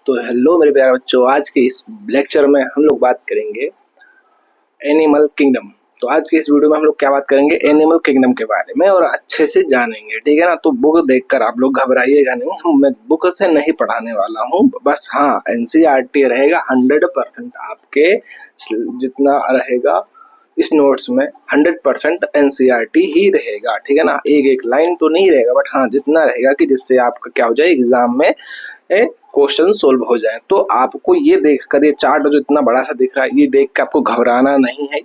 तो हेलो मेरे प्यारे बच्चों, आज के इस लेक्चर में हम लोग बात करेंगे एनिमल किंगडम। तो आज के इस वीडियो में हम लोग क्या बात करेंगे, एनिमल किंगडम के बारे में और अच्छे से जानेंगे, ठीक है ना। तो बुक देखकर आप लोग घबराइएगा नहीं, मैं बुक से नहीं पढ़ाने वाला हूँ। बस हाँ, एनसीईआरटी रहेगा 100% आपके जितना रहेगा इस नोट्स में 100% एनसीईआरटी ही रहेगा, ठीक है ना। एक एक लाइन तो नहीं रहेगा, बट हाँ जितना रहेगा कि जिससे आपका क्या हो जाए, एग्जाम में क्वेश्चन सोल्व हो जाए। तो आपको ये देखकर, ये चार्ट जो इतना बड़ा सा दिख रहा है, ये देख के आपको घबराना नहीं है।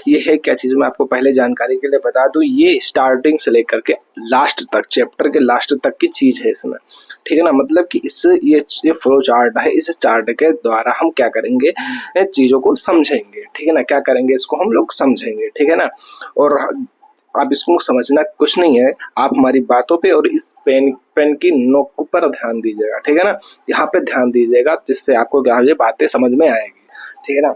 ये है क्या चीज, मैं आपको पहले जानकारी के लिए बता दूं, ये स्टार्टिंग से लेकर के लास्ट तक, चैप्टर के लास्ट तक की चीज है इसमें, ठीक है ना। मतलब कि इस ये फ्लो चार्ट है, इस चार्ट के द्वारा हम क्या करेंगे, चीजों को समझेंगे, ठीक है ना। क्या करेंगे, इसको हम लोग समझेंगे, ठीक है ना। और आप इसको समझना कुछ नहीं है, आप हमारी बातों पे और इस पेन की नोक पर ध्यान दीजिएगा, ठीक है ना। यहाँ पे ध्यान दीजिएगा, जिससे आपको क्या हो, बातें समझ में आएगी, ठीक है ना।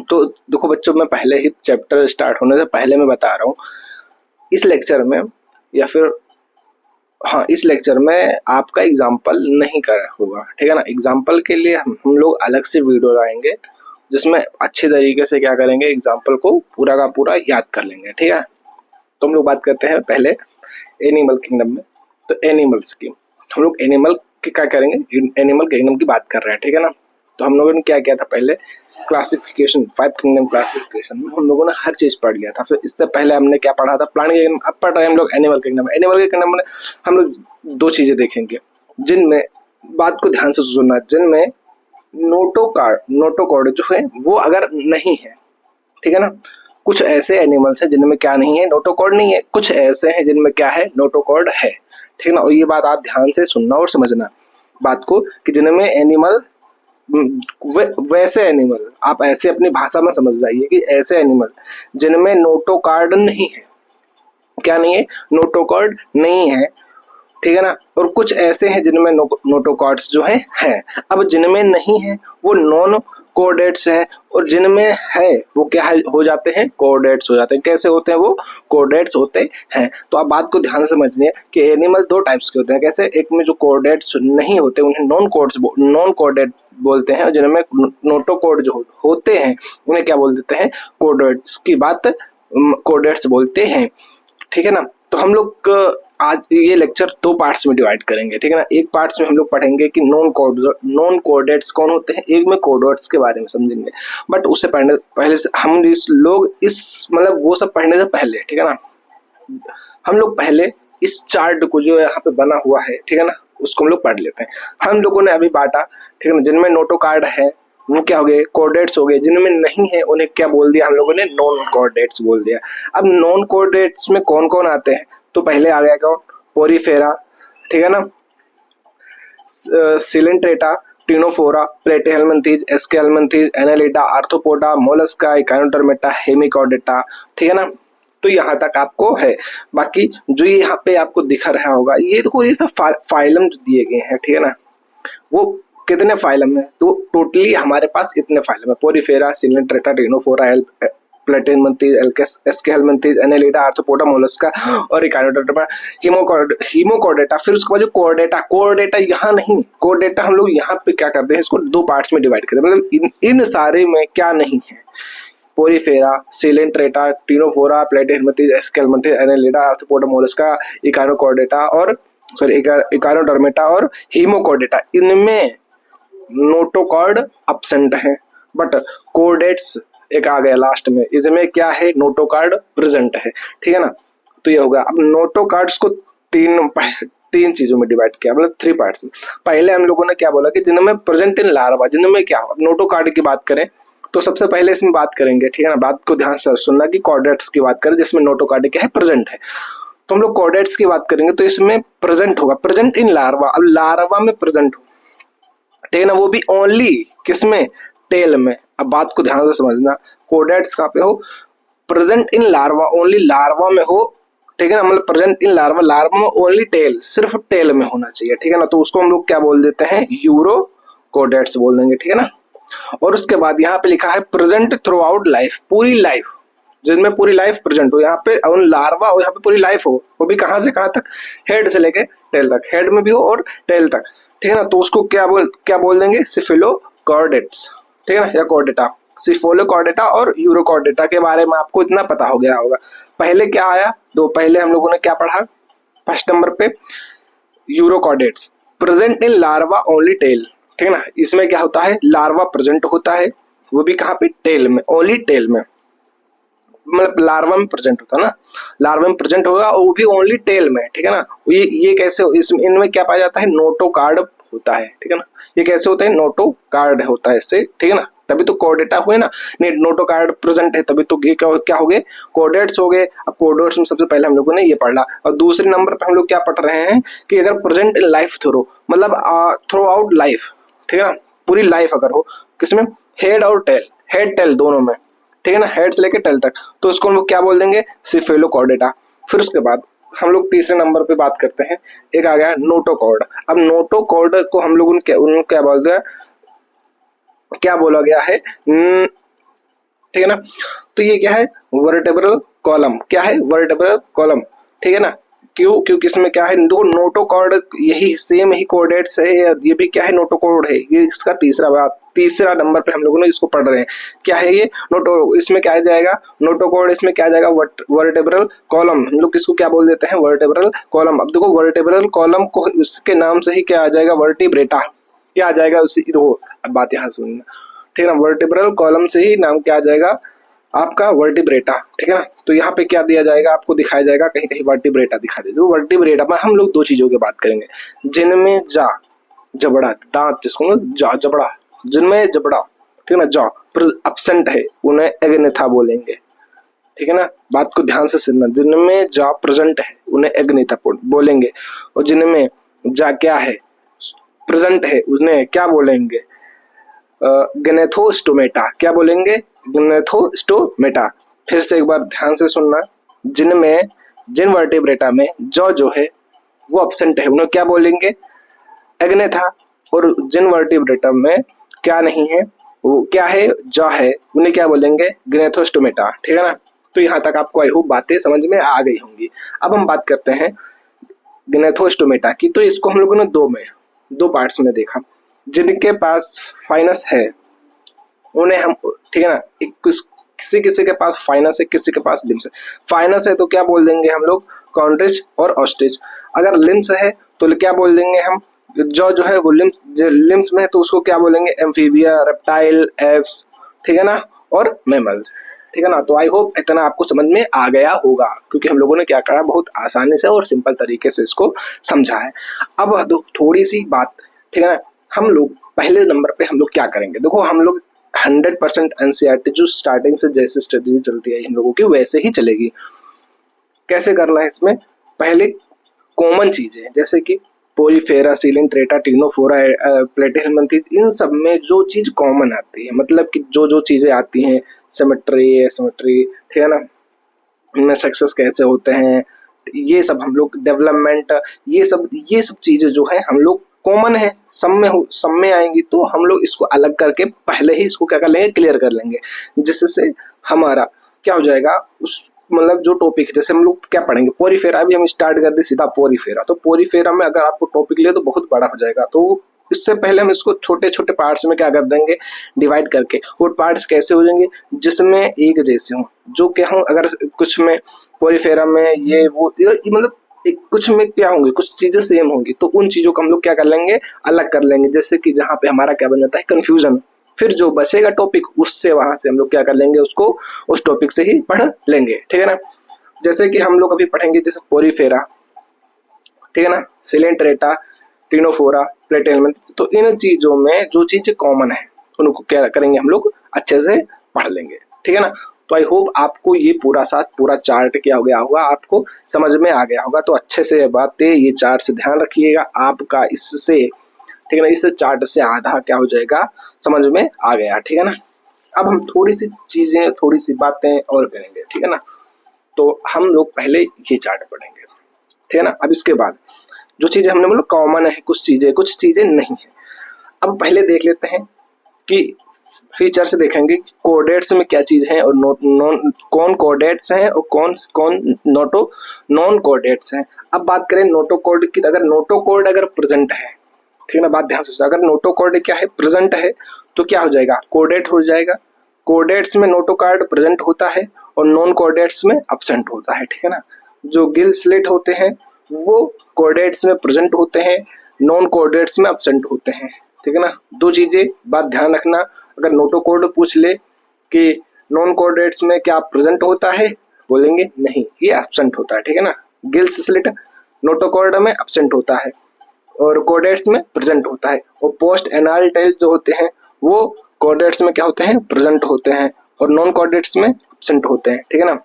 तो देखो बच्चों, मैं पहले ही चैप्टर स्टार्ट होने से पहले मैं बता रहा हूँ, इस लेक्चर में या फिर हाँ इस लेक्चर में आपका एग्जाम्पल नहीं करा होगा, ठीक है ना। एग्जाम्पल के लिए हम लोग अलग से वीडियो लाएंगे, जिसमें अच्छे तरीके से क्या करेंगे, एग्जाम्पल को पूरा का पूरा याद कर लेंगे, ठीक है। तो हम लोग बात करते हैं पहले एनिमल किंगडम में। तो एनिमल्स की हम लोग एनिमल की क्या करेंगे, एनिमल किंगडम की बात कर रहे हैं, ठीक है ना। तो हम लोगों ने क्या किया था, पहले क्लासिफिकेशन, 5 किंगडम क्लासिफिकेशन में हम लोगों ने हर चीज पढ़ लिया था। फिर इससे पहले हमने क्या पढ़ा था, प्लांट किंगडम। अब पढ़ रहे हैं हम लोग एनिमल किंगडम। एनिमल किंगडम में हम लोग दो चीजें देखेंगे, जिनमें बात को ध्यान से सुनना, जिनमें नोटोकॉर्ड जो है वो अगर नहीं है, ठीक है ना। कुछ ऐसे एनिमल्स हैं जिनमें क्या नहीं है, नोटोकॉर्ड नहीं है। कुछ ऐसे हैं जिनमें क्या है, नोटोकॉर्ड है, ठीक है ना। और ये बात आप ध्यान से सुनना और समझना बात को, कि जिनमें एनिमल वैसे एनिमल, आप ऐसे अपनी भाषा में समझ जाइए कि ऐसे एनिमल जिनमें नोटोकॉर्ड नहीं है, क्या नहीं है, नोटोकॉर्ड नहीं है, ठीक है ना। और कुछ ऐसे हैं जिनमें नोटोकॉर्ड्स जो हैं। अब जिनमें नहीं है वो नॉन कोऑर्डिनेट्स हैं, और जिनमें है वो क्या हो जाते हैं, कोऑर्डिनेट्स हो जाते हैं। कैसे होते हैं वो, कोऑर्डिनेट्स होते हैं। तो आप बात को ध्यान से समझिए कि एनिमल दो टाइप्स के होते हैं। कैसे, एक में जो कोऑर्डिनेट्स नहीं होते उन्हें नॉन कोऑर्डिनेट बोलते हैं, और जिनमें नोटोकॉर्ड जो होते हैं उन्हें क्या बोल देते हैं, कोऑर्डिनेट्स की बात कोऑर्डिनेट्स बोलते हैं, ठीक है ना। तो हम लोग आज ये लेक्चर दो पार्ट्स में डिवाइड करेंगे, ठीक है ना। एक पार्ट्स में हम लोग पढ़ेंगे कि नॉन कोऑर्डिनेट्स कौन होते हैं, एक में कोऑर्डिनेट्स के बारे में समझेंगे। बट उससे पहले से हम इस मतलब वो सब पढ़ने से पहले, ठीक है ना, हम लोग पहले इस चार्ट को जो यहाँ पे बना हुआ है, ठीक है ना, उसको हम लोग पढ़ लेते हैं। हम लोगों ने अभी बांटा, ठीक है ना, जिनमें नोटोकॉर्ड है वो क्या हो गए, कोऑर्डिनेट्स हो गए। जिनमें नहीं है उन्हें क्या बोल दिया हम लोगों ने, नॉन कोऑर्डिनेट्स बोल दिया। अब नॉन कोऑर्डिनेट्स में कौन कौन आते हैं, तो पहले आ गया कौन, पोरीफेरा, ठीक है ना, Coelenterata, Ctenophora, Platyhelminthes, Aschelminthes, Annelida, Arthropoda, Mollusca, Echinodermata, Hemichordata, ठीक है ना। तो यहाँ तक आपको है। बाकी जो यहाँ पे आपको दिखा रहा होगा, ये देखो, ये सब फाइलम जो दिए गए हैं, ठीक है ना, वो कितने फाइलम है, तो टोटली हमारे पास इतने फाइलम है, Porifera, Coelenterata, Ctenophora, Platyhelminthes, Aschelminthes, Annelida, Arthropoda, Mollusca और इकाइनोडर्मा, हीमोकॉर्डेटा। फिर उसके बाद जो कोऑर्डेटा यहाँ नहीं, कोऑर्डेटा हम लोग यहाँ पे क्या करते हैं, इसको दो पार्ट्स में डिवाइड करते हैं। मतलब इन सारे में क्या नहीं है, Porifera, Coelenterata, Ctenophora, Platyhelminthes, Aschelminthes, Annelida, Arthropoda, Mollusca, Echinochordata और इकाइनोडर्मेटा और हीमोकॉर्डेटा, इनमें नोटोकॉर्ड एब्सेंट है, बट कोऑर्डिनेट्स एक आ गया लास्ट में, इसमें क्या है, नोटोकॉर्ड प्रेजेंट है, ठीक है ना। तो ये होगा। अब नोटोकॉर्ड्स को तीन चीजों में डिवाइड किया, मतलब 3 पार्ट्स में। पहले हम लोगों ने क्या बोला कि जिनमें प्रेजेंट इन लार्वा, जिनमें क्या, नोटोकॉर्ड की बात करें तो सबसे पहले इसमें बात करेंगे, ठीक है ना। बात को ध्यान से सुनना कि कोऑर्डिनेट्स की बात करें जिसमें नोटोकॉर्ड क्या है, प्रेजेंट है। तो हम लोग कोऑर्डिनेट्स की बात करेंगे तो इसमें प्रेजेंट होगा, प्रेजेंट इन लार्वा। अब लार्वा में प्रेजेंट हो, ठीक है ना, वो भी ओनली किसमें, टेल में। अब बात को ध्यान से समझना, कोऑर्डिनेट्स कहाँ पे हो, present in larva, only larva में हो, ठीक है ना। मतलब प्रेजेंट इन लार्वा, लार्वा में ओनली टेल, सिर्फ टेल में होना चाहिए, ठीक है ना। तो उसको हम लोग क्या बोल देते हैं, यूरो कोऑर्डिनेट्स बोल देंगे, ठीक है ना। और उसके बाद यहाँ पे लिखा है प्रेजेंट थ्रू आउट लाइफ, पूरी लाइफ, जिनमें पूरी लाइफ प्रेजेंट हो। यहाँ पे लार्वा और यहाँ पे पूरी लाइफ हो, वो भी कहाँ से कहाँ तक, हेड से लेके टेल तक, हेड में भी हो और टेल तक, ठीक है ना, तो उसको क्या बोल देंगे, सिफेलोकॉर्डेट्स, ठीक है ना, या कॉर्डेटा। सिफेलोकॉर्डेटा और यूरोकॉर्डेटा के बारे में आपको इतना पता हो गया होगा। पहले क्या आया, पहले हम लोगों ने क्या पढ़ा, फर्स्ट नंबर पे urochordates, present in larva only tail, ठीक है ना, इसमें क्या होता है, लार्वा प्रेजेंट होता है, वो भी कहाँ पे, टेल में, ओनली टेल में, मतलब लार्वा में प्रेजेंट होता है ना, लार्वा में प्रेजेंट होगा और वो भी ओनली टेल में, ठीक है ना। ये कैसे, इसमें इनमें क्या पाया जाता है, नोटोकार्ड होता है, ठीक है ना। ये कैसे होता है, नोटोकार्ड होता है इससे, ठीक है ना, तभी तो कोर्डेटा हुए ना, नहीं नोटोकार्ड प्रेजेंट है तभी तो ये क्या हो गए, कोर्डेट्स हो गए। अब कोर्डेट्स में सबसे पहले हम लोगों ने ये पढ़ा, और दूसरे नंबर पर हम लोग क्या पढ़ रहे हैं कि अगर प्रेजेंट इन लाइफ थ्रो, मतलब थ्रू आउट लाइफ, ठीक है ना, पूरी लाइफ अगर हो, किसमें, हेड और टेल, हेड टेल दोनों में, ठीक है ना, हेड से लेकर टेल तक, तो उसको हम लोग क्या बोल देंगे, सिफेलोकॉर्डेटा। फिर उसके बाद हम लोग तीसरे नंबर पे बात करते हैं, एक आ गया नोटोकॉर्ड। अब नोटोकॉर्ड को हम लोग क्या बोलते हैं, क्या बोला गया है, ठीक है ना, तो ये क्या है, वर्टेब्रल कॉलम, क्या है, वर्टेब्रल कॉलम, ठीक है ना। क्यों, क्योंकि इसमें क्या है, दो नोटोकॉर्ड, यही सेम ही कोऑर्डिनेट्स है, ये भी क्या है, नोटोकॉर्ड है, ये इसका तीसरा नंबर पे हम लोगों ने इसको पढ़ रहे हैं, क्या है ये नोटो, इसमें क्या आ जाएगा, नोटोकॉर्ड, इसमें क्या आ जाएगा, वर्टेब्रल कॉलम, हम लोग किसको क्या बोल देते हैं, वर्टेब्रल कॉलम। अब देखो वर्टेब्रल कॉलम को उसके नाम से ही क्या आ जाएगा, वर्टिब्रेटा, क्या आ जाएगा उसी, देखो अब बात यहाँ सुनना, ठीक है ना, वर्टिब्रल कॉलम से ही नाम क्या आ जाएगा आपका, वर्टिब्रेटा, ठीक है ना। तो यहाँ पे क्या दिया जाएगा, आपको दिखाया जाएगा, कहीं कहीं वर्टिब्रेटा दिखा दे, तो वर्टिब्रेटा में हम लोग दो चीजों की बात करेंगे, जिनमें जबड़ा, दांत जिसको जबड़ा, जिनमें जबड़ा, ठीक है ना, जॉ एब्सेंट है उन्हें एग्नेथा बोलेंगे, ठीक है ना, बात को ध्यान से सुनना, जिनमें जॉ प्रेजेंट है उन्हें एग्नेथा बोलेंगे, और जिनमें जा क्या है, प्रेजेंट है उन्हें क्या बोलेंगे, गनेथोस्टोमेटा, क्या बोलेंगे, गनेथोस्टोमेटा। फिर से एक बार ध्यान से सुनना, जिन वर्टिब्रेटा में जो है वो एब्सेंट है उन्हें क्या बोलेंगे, एग्नेथा, और जिन वर्टिब्रेटा में क्या नहीं है, वो क्या है, जॉ है, उन्हें क्या बोलेंगे, गनेथोस्टोमेटा, ठीक है ना। तो यहाँ तक आपको आई होप बातें समझ में आ गई होंगी। अब हम बात करते हैं गनेथोस्टोमेटा की, तो इसको हम लोगों ने दो पार्ट्स में देखा, जिनके पास फाइनस है उन्हें हम, ठीक है ना, किसी किसी के पास फाइनस है, किसी के पास लिम्स है। फाइनस है तो क्या बोल देंगे हम लोग, कॉन्ड्रिच और ऑस्ट्रिच। अगर लिम्स है तो क्या बोल देंगे हम, जो है वो लिम्स में है तो उसको क्या बोलेंगे, एम्फीबिया, रेप्टाइल, एप्स, ठीक है ना, और मैमल्स, ठीक है ना। तो आई होप इतना आपको समझ में आ गया होगा, क्योंकि हम लोगों ने क्या करा, बहुत आसानी से और सिंपल तरीके से इसको समझा है। अब थोड़ी सी बात, ठीक है ना, हम लोग पहले नंबर पे हम लोग क्या करेंगे, देखो हम लोग 100% एनसीईआरटी जो स्टार्टिंग से जैसे स्टडी चलती है हम लोगों की वैसे ही चलेगी। कैसे करना है, इसमें पहले कॉमन चीजें जैसे कि पोरीफेरा, सिलेंट्रेटा, टिनोफोरा, प्लेटिहेल्मिन्थस, इन सब में जो चीज कॉमन आती है, मतलब कि जो चीजें आती हैं, सिमेट्री, एसिमेट्री, ठीक है ना, इनमें सक्सेस कैसे होते हैं, ये सब हम लोग डेवलपमेंट, ये सब चीजें जो है हम लोग कॉमन है, सब में आएंगी, तो हम लोग इसको अलग करके पहले ही इसको क्या कर लेंगे, क्लियर कर लेंगे, जिससे हमारा क्या हो जाएगा, उस मतलब जो टॉपिक है, जैसे हम लोग क्या पढ़ेंगे, पोरीफेरा, भी हम स्टार्ट कर दे सीधा पोरीफेरा, तो पोरीफेरा में अगर आपको टॉपिक ले तो बहुत बड़ा हो जाएगा, तो इससे पहले हम इसको छोटे छोटे पार्ट्स में क्या कर देंगे, डिवाइड करके। और पार्ट्स कैसे हो जाएंगे, जिसमें एक जैसे हों, जो क्या हों, अगर कुछ में पोरीफेरा में ये वो मतलब कुछ में क्या होंगे, कुछ चीजें सेम होंगी, तो उन चीजों को हम लोग क्या कर लेंगे, अलग कर लेंगे, जैसे कि जहाँ पे हमारा क्या बन जाता है, कंफ्यूजन, फिर जो बचेगा टॉपिक उससे वहां से हम लोग क्या कर लेंगे, उसको उस टॉपिक से ही पढ़ लेंगे, ठीक है ना। जैसे कि हम लोग अभी पढ़ेंगे जैसे पोरीफेरा, ठीक है ना, सिलेंट्रेटा, टिनोफोरा, प्लेटिहेल्मिन्थस, तो इन चीजों में जो चीजें कॉमन है उनको क्या करेंगे, हम लोग अच्छे से पढ़ लेंगे, ठीक है ना। तो आई होप आपको ये पूरा चार्ट क्या हो गया होगा, आपको समझ में आ गया होगा। तो अच्छे से बातें ये चार्ट से ध्यान रखिएगा, आपका इससे, ठीक है ना, इस चार्ट से आधा क्या हो जाएगा, समझ में आ गया, ठीक है ना। अब हम थोड़ी सी बातें और करेंगे, ठीक है ना। तो हम लोग पहले ये चार्ट पढ़ेंगे, ठीक है ना। अब इसके बाद जो चीजें हमने बोला कॉमन है, कुछ चीजें नहीं है। अब पहले देख लेते हैं कि फीचर से देखेंगे कोऑर्डिनेट्स में क्या चीज है, और कौन कोऑर्डिनेट्स हैं और कौन नॉन कोऑर्डिनेट्स हैं। अब बात करें नोटोकॉर्ड की, अगर नोटोकॉर्ड अगर प्रेजेंट है ठीक है ना। बात ध्यान से सुनो, अगर नोटोकॉर्ड क्या है, प्रेजेंट है, तो क्या हो जाएगा, कोडेट हो जाएगा। कोडेट्स में नोटोकॉर्ड प्रेजेंट होता है और नॉन कोडेट्स में अब्सेंट होता है, ठीक है ना। जो गिल स्लिट होते हैं वो कोडेट्स में प्रेजेंट होते हैं, नॉन कोडेट्स में अब्सेंट होते हैं, ठीक है ना। दो चीजें बात ध्यान रखना, अगर नोटोकॉर्ड पूछ ले कि नॉन कोडेट्स में क्या प्रेजेंट होता है, बोलेंगे नहीं, ये एब्सेंट होता है, ठीक है ना। गिल्स स्लिट नोटोकॉर्ड में एब्सेंट होता है और कोडेट्स में प्रेजेंट होता है, और पोस्ट एनाल टेल जो होते हैं वो कोडेट्स में क्या होते हैं, प्रेजेंट होते हैं, और नॉन कोडेट्स में एब्सेंट होते हैं, ठीक है ना।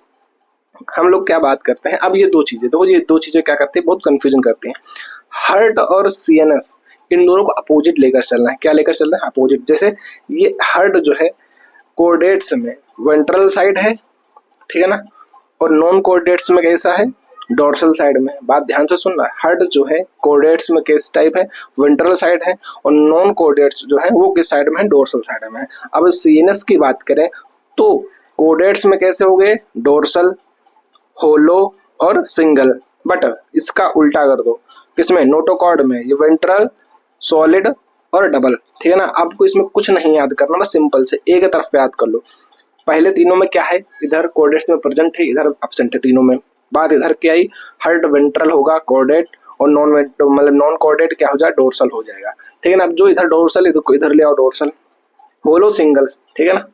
हम लोग क्या बात करते हैं अब, ये दो चीजें देखो, ये दो चीजें क्या करती है, बहुत कंफ्यूजन करती हैं। हर्ट और सीएनएस, इन दोनों को अपोजिट लेकर चलना है। क्या लेकर चलना है, अपोजिट। जैसे ये हर्ट जो है कोडेट्स में वेंट्रल साइड है, ठीक है ना, और नॉन कोडेट्स में कैसा है, डोर्सल साइड में। बात ध्यान से सुनना, हर्ट जो है कोडेट्स में किस टाइप है, वेंट्रल साइड है, और नॉन कोडेट्स जो है वो किस साइड में है, डोर्सल साइड में है। अब सीएनएस की बात करें तो कोडेट्स में कैसे हो गए, डोर्सल, होलो और सिंगल, बट इसका उल्टा कर दो, किसमें, नोटोकॉर्ड में ये वेंट्रल, सॉलिड और डबल, ठीक है ना। आपको इसमें कुछ नहीं याद करना, बस सिंपल से एक तरफ पे याद कर लो। पहले तीनों में क्या है, इधर कोडेट्स में प्रेजेंट है, इधर एब्सेंट है तीनों में। बात इधर क्या आई, हर्ट वेंट्रल होगा कोडेट, और मतलब नॉन कोडेट क्या हो जाए, डोर्सल हो जाएगा, ठीक है ना। अब जो इधर डोर्सल, इधर ले आओ डोर्सल, होलो सिंगल, ठीक है ना,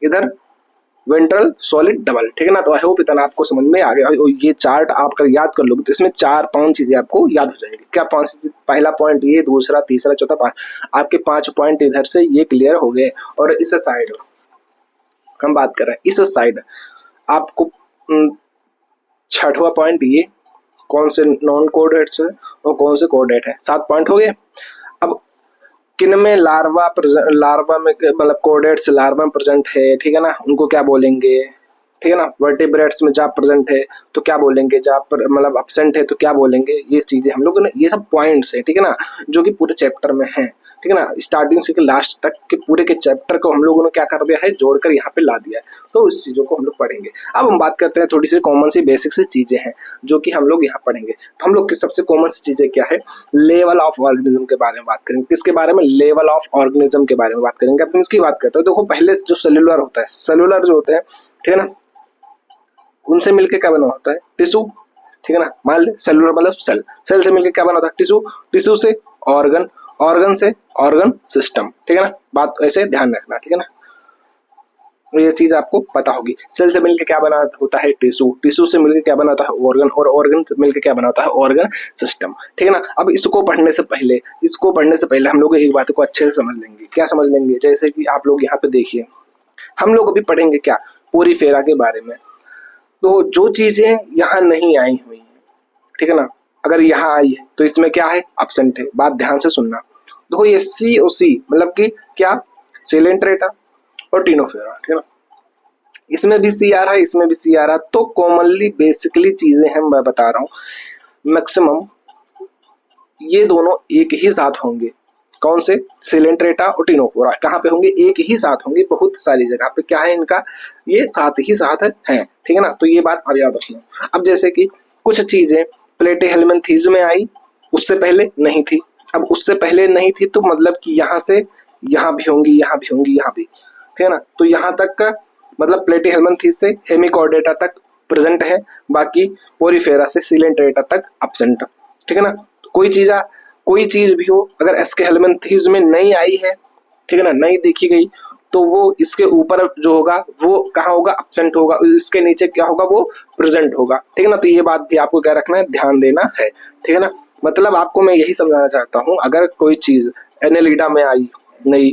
इधर वेंट्रल सॉलिड डबल, ठीक है ना। तो आई होप इतना आपको समझ में आ गया। और ये चार्ट आप कर याद कर लोगे तो इसमें 4-5 चीजें आपको याद हो जाएंगी। क्या 5 चीजें, पहला पॉइंट ये, दूसरा, तीसरा, चौथा, 5, आपके 5 पॉइंट इधर से ये क्लियर हो गए। और इस साइड हम बात कर रहे हैं, इस साइड आपको 6वां पॉइंट ये, कौन से नॉन कोडेट्स है और कौन से कोडेट है, 7 पॉइंट हो गए। अब किन में लार्वा में मतलब कोडेट्स लार्वा में प्रेजेंट है, ठीक है ना, उनको क्या बोलेंगे, ठीक है ना। वर्टिब्रेट्स में जब प्रेजेंट है तो क्या बोलेंगे, जब मतलब एब्सेंट है तो क्या बोलेंगे। ये चीजें हम लोग ने, ये सब पॉइंट्स है, ठीक है ना, जो कि पूरे चैप्टर में है, ठीक है ना। स्टार्टिंग से लास्ट तक के पूरे के चैप्टर को हम लोगों ने क्या कर दिया है, जोड़कर यहाँ पे ला दिया है। तो इस चीजों को हम लोग पढ़ेंगे। अब हम बात करते हैं, थोड़ी सी कॉमन सी बेसिक सी चीजें हैं जो कि हम लोग यहाँ पढ़ेंगे। तो हम लोग की सबसे कॉमन सी चीजें क्या है, लेवल ऑफ ऑर्गेनिज्म के बारे में बात करेंगे। किसके बारे में, लेवल ऑफ ऑर्गेनिज्म के बारे में बात करेंगे। अब इसकी बात करते हैं, देखो पहले जो सेलुलर होता है, सेलुलर जो होते हैं, ठीक है ना, उनसे मिलकर क्या बना होता है, टिश्यू, ठीक है ना। मान ले सेलुलर मतलब सेल, सेल से मिलकर क्या बना होता है, टिश्यू, टिश्यू से ऑर्गन, ऑर्गन से ऑर्गन सिस्टम, ठीक है ना। बात ऐसे ध्यान रखना, ठीक है ना, ये चीज आपको पता होगी। सेल से मिलकर क्या बना होता है, टिश्यू, टिश्यू से मिलकर क्या बना होता है, ऑर्गन, और ऑर्गन से मिलकर क्या बना होता है, ऑर्गन सिस्टम, ठीक है ना। अब इसको पढ़ने से पहले हम लोग एक बात को अच्छे से समझ लेंगे। क्या समझ लेंगे, जैसे कि आप लोग यहाँ पे देखिए, हम लोग अभी पढ़ेंगे क्या, पोरीफेरा के बारे में। तो जो चीजें यहाँ नहीं आई हुई है, ठीक है ना, अगर यहाँ आई है तो इसमें क्या है, एब्सेंट है। बात ध्यान से सुनना, देखो ये सी ओ सी मतलब कि क्या, सिलेंट्रेटा और टिनोफेरा, ठीक है ना, इसमें भी सी आ रहा है, इसमें भी सी आ रहा है। तो कॉमनली बेसिकली चीजें हैं, मैं बता रहा हूँ, मैक्सिमम ये दोनों एक ही साथ होंगे। कौन से, सिलेंट्रेटा और टिनोफोरा कहाँ पे होंगे, एक ही साथ होंगे। बहुत सारी जगह पे क्या है इनका, ये साथ ही साथ है, ठीक है ना। तो ये बात अब याद रखना। अब जैसे कि कुछ चीजें प्लेटिहेल्मिन्थीज में आई, उससे पहले नहीं थी। अब उससे पहले नहीं थी तो मतलब कि यहाँ से यहाँ भी होंगी, यहाँ भी होंगी, यहाँ भी, ठीक है ना। तो यहाँ तक का मतलब प्लेटिहेल्मिन्थीज से हेमिकॉर्डेटा तक प्रेजेंट है, बाकी पोरीफेरा से सिलेंट्रेटा तक एब्सेंट, ठीक है ना। कोई चीज भी हो, अगर एस्के हेल्मिन्थीज में नहीं आई है, ठीक है ना, नहीं देखी गई, तो वो इसके ऊपर जो होगा वो कहाँ होगा, एब्सेंट होगा, इसके नीचे क्या होगा, वो प्रेजेंट होगा, ठीक है ना। तो ये बात भी आपको क्या रखना है, ध्यान देना है, ठीक है ना। मतलब आपको मैं यही समझाना चाहता हूँ, अगर कोई चीज एनेलिडा में आई नहीं,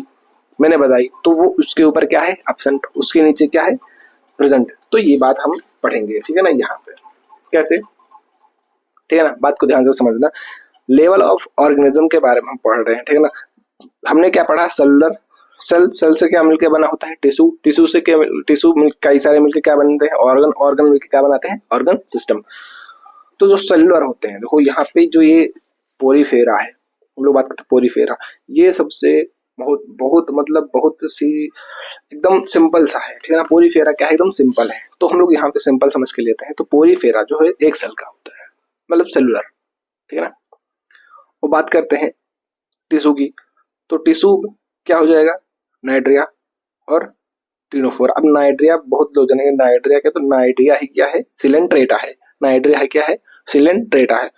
मैंने बताई, तो वो उसके ऊपर क्या है, एब्सेंट, उसके नीचे क्या है, प्रेजेंट। तो ये बात हम पढ़ेंगे, ठीक है ना, यहाँ पे कैसे, ठीक है ना। बात को ध्यान से समझना, लेवल ऑफ ऑर्गेनिज्म के बारे में हम पढ़ रहे हैं, ठीक है ना। हमने क्या पढ़ा, सेलुलर, सेल से क्या मिलकर बना होता है, टिश्यू, टिश्यू से क्या, टिश्यू कई सारे मिलकर क्या बनते हैं, ऑर्गन, ऑर्गन मिलकर क्या बनाते हैं, ऑर्गन सिस्टम। तो जो सेलुलर होते हैं, देखो यहाँ पे जो ये पोरीफेरा है, हम लोग बात करते हैं पोरीफेरा, ये सबसे बहुत बहुत मतलब बहुत सी एकदम सिंपल सा है, ठीक है ना। पोरीफेरा क्या है, एकदम सिंपल है, तो हम लोग यहाँ पे सिंपल समझ के लेते हैं। तो पोरीफेरा जो है एक सेल का होता है, मतलब सेलुलर, ठीक है ना। वो बात करते हैं टिश्यू की, तो टिश्यू क्या हो जाएगा, नाइट्रिया और टिनोफोरा। अब नाइट्रिया बहुत लोग जानेंगे नाइट्रिया क्या, तो नाइट्रिया ही क्या है, सिलेंट्रेटा है। नाइट्रिया है क्या है, सिलेंट्रेटा है।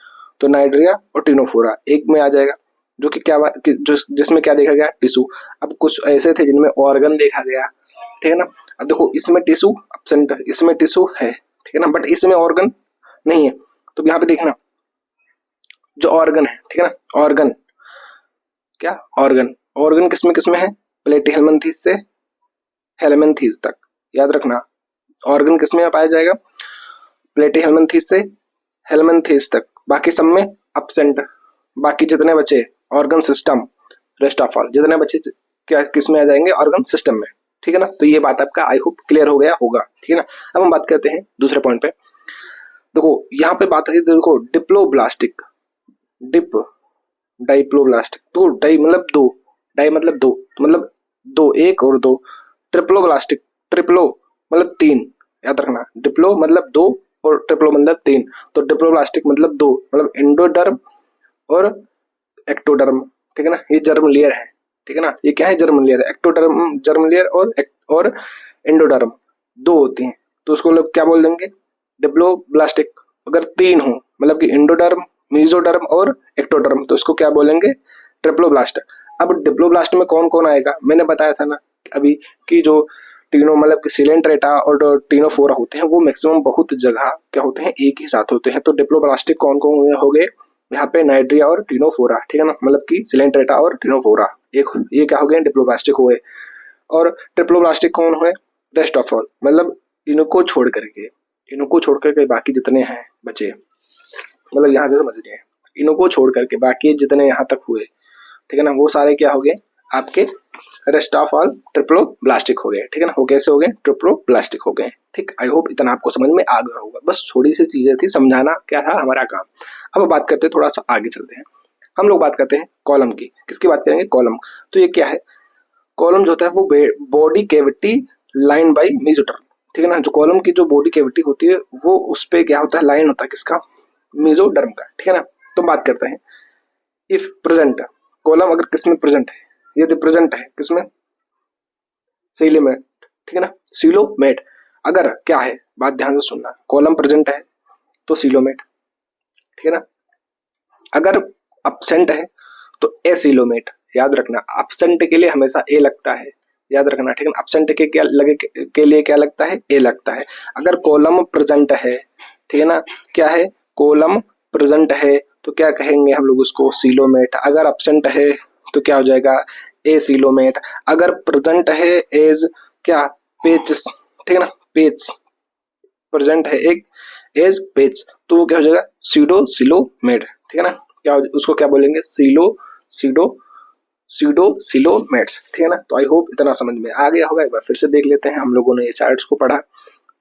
तो नाइट्रिया और टिनोफोरा एक में आ जाएगा, जो कि क्या जो जिसमें क्या देखा गया, टिश्यू। अब कुछ ऐसे थे जिनमें ऑर्गन देखा गया, ठीक है ना। अब देखो इसमें टिश्यू एब्सेंट है, इसमें टिश्यू है, ठीक है ना, बट इसमें ऑर्गन नहीं है। तो यहाँ पे देखना जो ऑर्गन है, ठीक है ना, ऑर्गन क्या, ऑर्गन ऑर्गन किसमें किसमें है, प्लेटिहेल्मिन्थेस से हेलमिन्थेस तक, याद रखना ऑर्गन किसमें पाया जाएगा, प्लेटिहेल्मिन्थेस से हेलमिन्थेस तक, बाकी सब में एब्सेंट। बाकी जितने बचे organ system, rest of all जितने बचे क्या किसमें आ जाएंगे, ऑर्गन सिस्टम में, ठीक है ना। तो ये बात आपका आई होप क्लियर हो गया होगा, ठीक है ना। अब हम बात करते हैं दूसरे पॉइंट पे। देखो यहाँ पे बात है, देखो डिप्लोब्लास्टिक, डिप डाइप्लोब्लास्टिक, तो डाई मतलब दो, डाई मतलब दो, तो मतलब दो, एक और दो। ट्रिप्लोब्लास्टिक, ट्रिप्लो मतलब तीन, याद रखना डिप्लो मतलब दो और ट्रिप्लो मतलब तीन। तो डिप्लोब्लास्टिक मतलब दो, मतलब एंडोडर्म और एक्टोडर्म, ठीक है ना, ये जर्म लेयर है, ठीक है ना, ये क्या है, जर्म लेयर है। एक्टोडर्म जर्म लेयर और एंडोडर्म दो होती हैं, तो उसको लोग क्या बोल देंगे, डिप्लोब्लास्टिक। अगर तीन हो मतलब कि एंडोडर्म, मेसोडर्म और एक्टोडर्म, तो इसको क्या बोलेंगे, ट्रिप्लोब्लास्ट। अब डिप्लोब्लास्ट में कौन कौन आएगा, मैंने बताया था ना अभी कि जो टीनो मतलब कि सिलेंट्रेटा और टीनोफोरा होते हैं वो मैक्सिमम बहुत जगह क्या होते हैं, एक ही साथ होते हैं। तो डिप्लोब्लास्टिक कौन कौन हो गए यहाँ पे, नाइट्रिया और टीनोफोरा, ठीक है ना, मतलब कि सिलेंट्रेटा और टीनोफोरा, एक ये क्या हो गए, डिप्लोब्लास्टिक हुए। और ट्रिप्लोब्लास्टिक कौन हुए, रेस्ट ऑफ ऑल, मतलब इनको छोड़ करके, इनको छोड़ करके बाकी जितने हैं बचे, मतलब यहाँ से समझ रहे हैं, इनको छोड़ करके बाकी जितने यहाँ तक हुए, ठीक है ना, वो सारे क्या हो गए आपके, रेस्ट ऑफ ऑल ट्रिप्लोब्लास्टिक हो गए, ठीक है ना। वो कैसे हो गए, ट्रिप्लोब्लास्टिक हो गए, ठीक। आई होप इतना आपको समझ में आ गया होगा, बस थोड़ी सी चीजें थी, समझाना क्या था हमारा काम। अब बात करते हैं, थोड़ा सा आगे चलते हैं, हम लोग बात करते हैं कॉलम की। किसकी बात करेंगे, कॉलम। तो ये क्या है, कॉलम जो होता है वो body cavity line by mesoderm, ठीक है ना। जो कॉलम की जो बॉडी कैविटी होती है वो उस पे क्या होता है, लाइन होता है किसका, मेसोडर्म का, ठीक है ना। तो बात करते हैं, इफ प्रेजेंट, कॉलम अगर किसमें प्रेजेंट है, यदि प्रेजेंट है किसमें, सीलोमेट, ठीक है ना, सीलोमेट। अगर क्या है, बात ध्यान से सुनना, कॉलम प्रेजेंट है तो सीलोमेट, ठीक है ना। अगर अब्सेंट है तो एसीलोमेट, याद रखना अब्सेंट के लिए हमेशा ए लगता है, याद रखना, ठीक है। अब्सेंट के क्या लगे के लिए क्या लगता है, ए लगता है। अगर कॉलम प्रेजेंट है, ठीक है ना, क्या है, कॉलम प्रेजेंट है तो क्या कहेंगे हम लोग उसको, सीलोमेट। अगर अब्सेंट है तो क्या हो जाएगा, ए सीलोमेट। अगर प्रेजेंट है एज क्या, पेचेस, ठीक है ना, पेच प्रेजेंट है एक एज पेच, तो वो क्या हो जाएगा, सीडो सिलोमेट, ठीक है ना। क्या उसको क्या बोलेंगे, सीलो सीडो सीडो सिलोमेट्स, ठीक है ना। तो आई होप इतना समझ में आ गया होगा। एक बार फिर से देख लेते हैं, हम लोगों ने ये चार्ट्स को पढ़ा,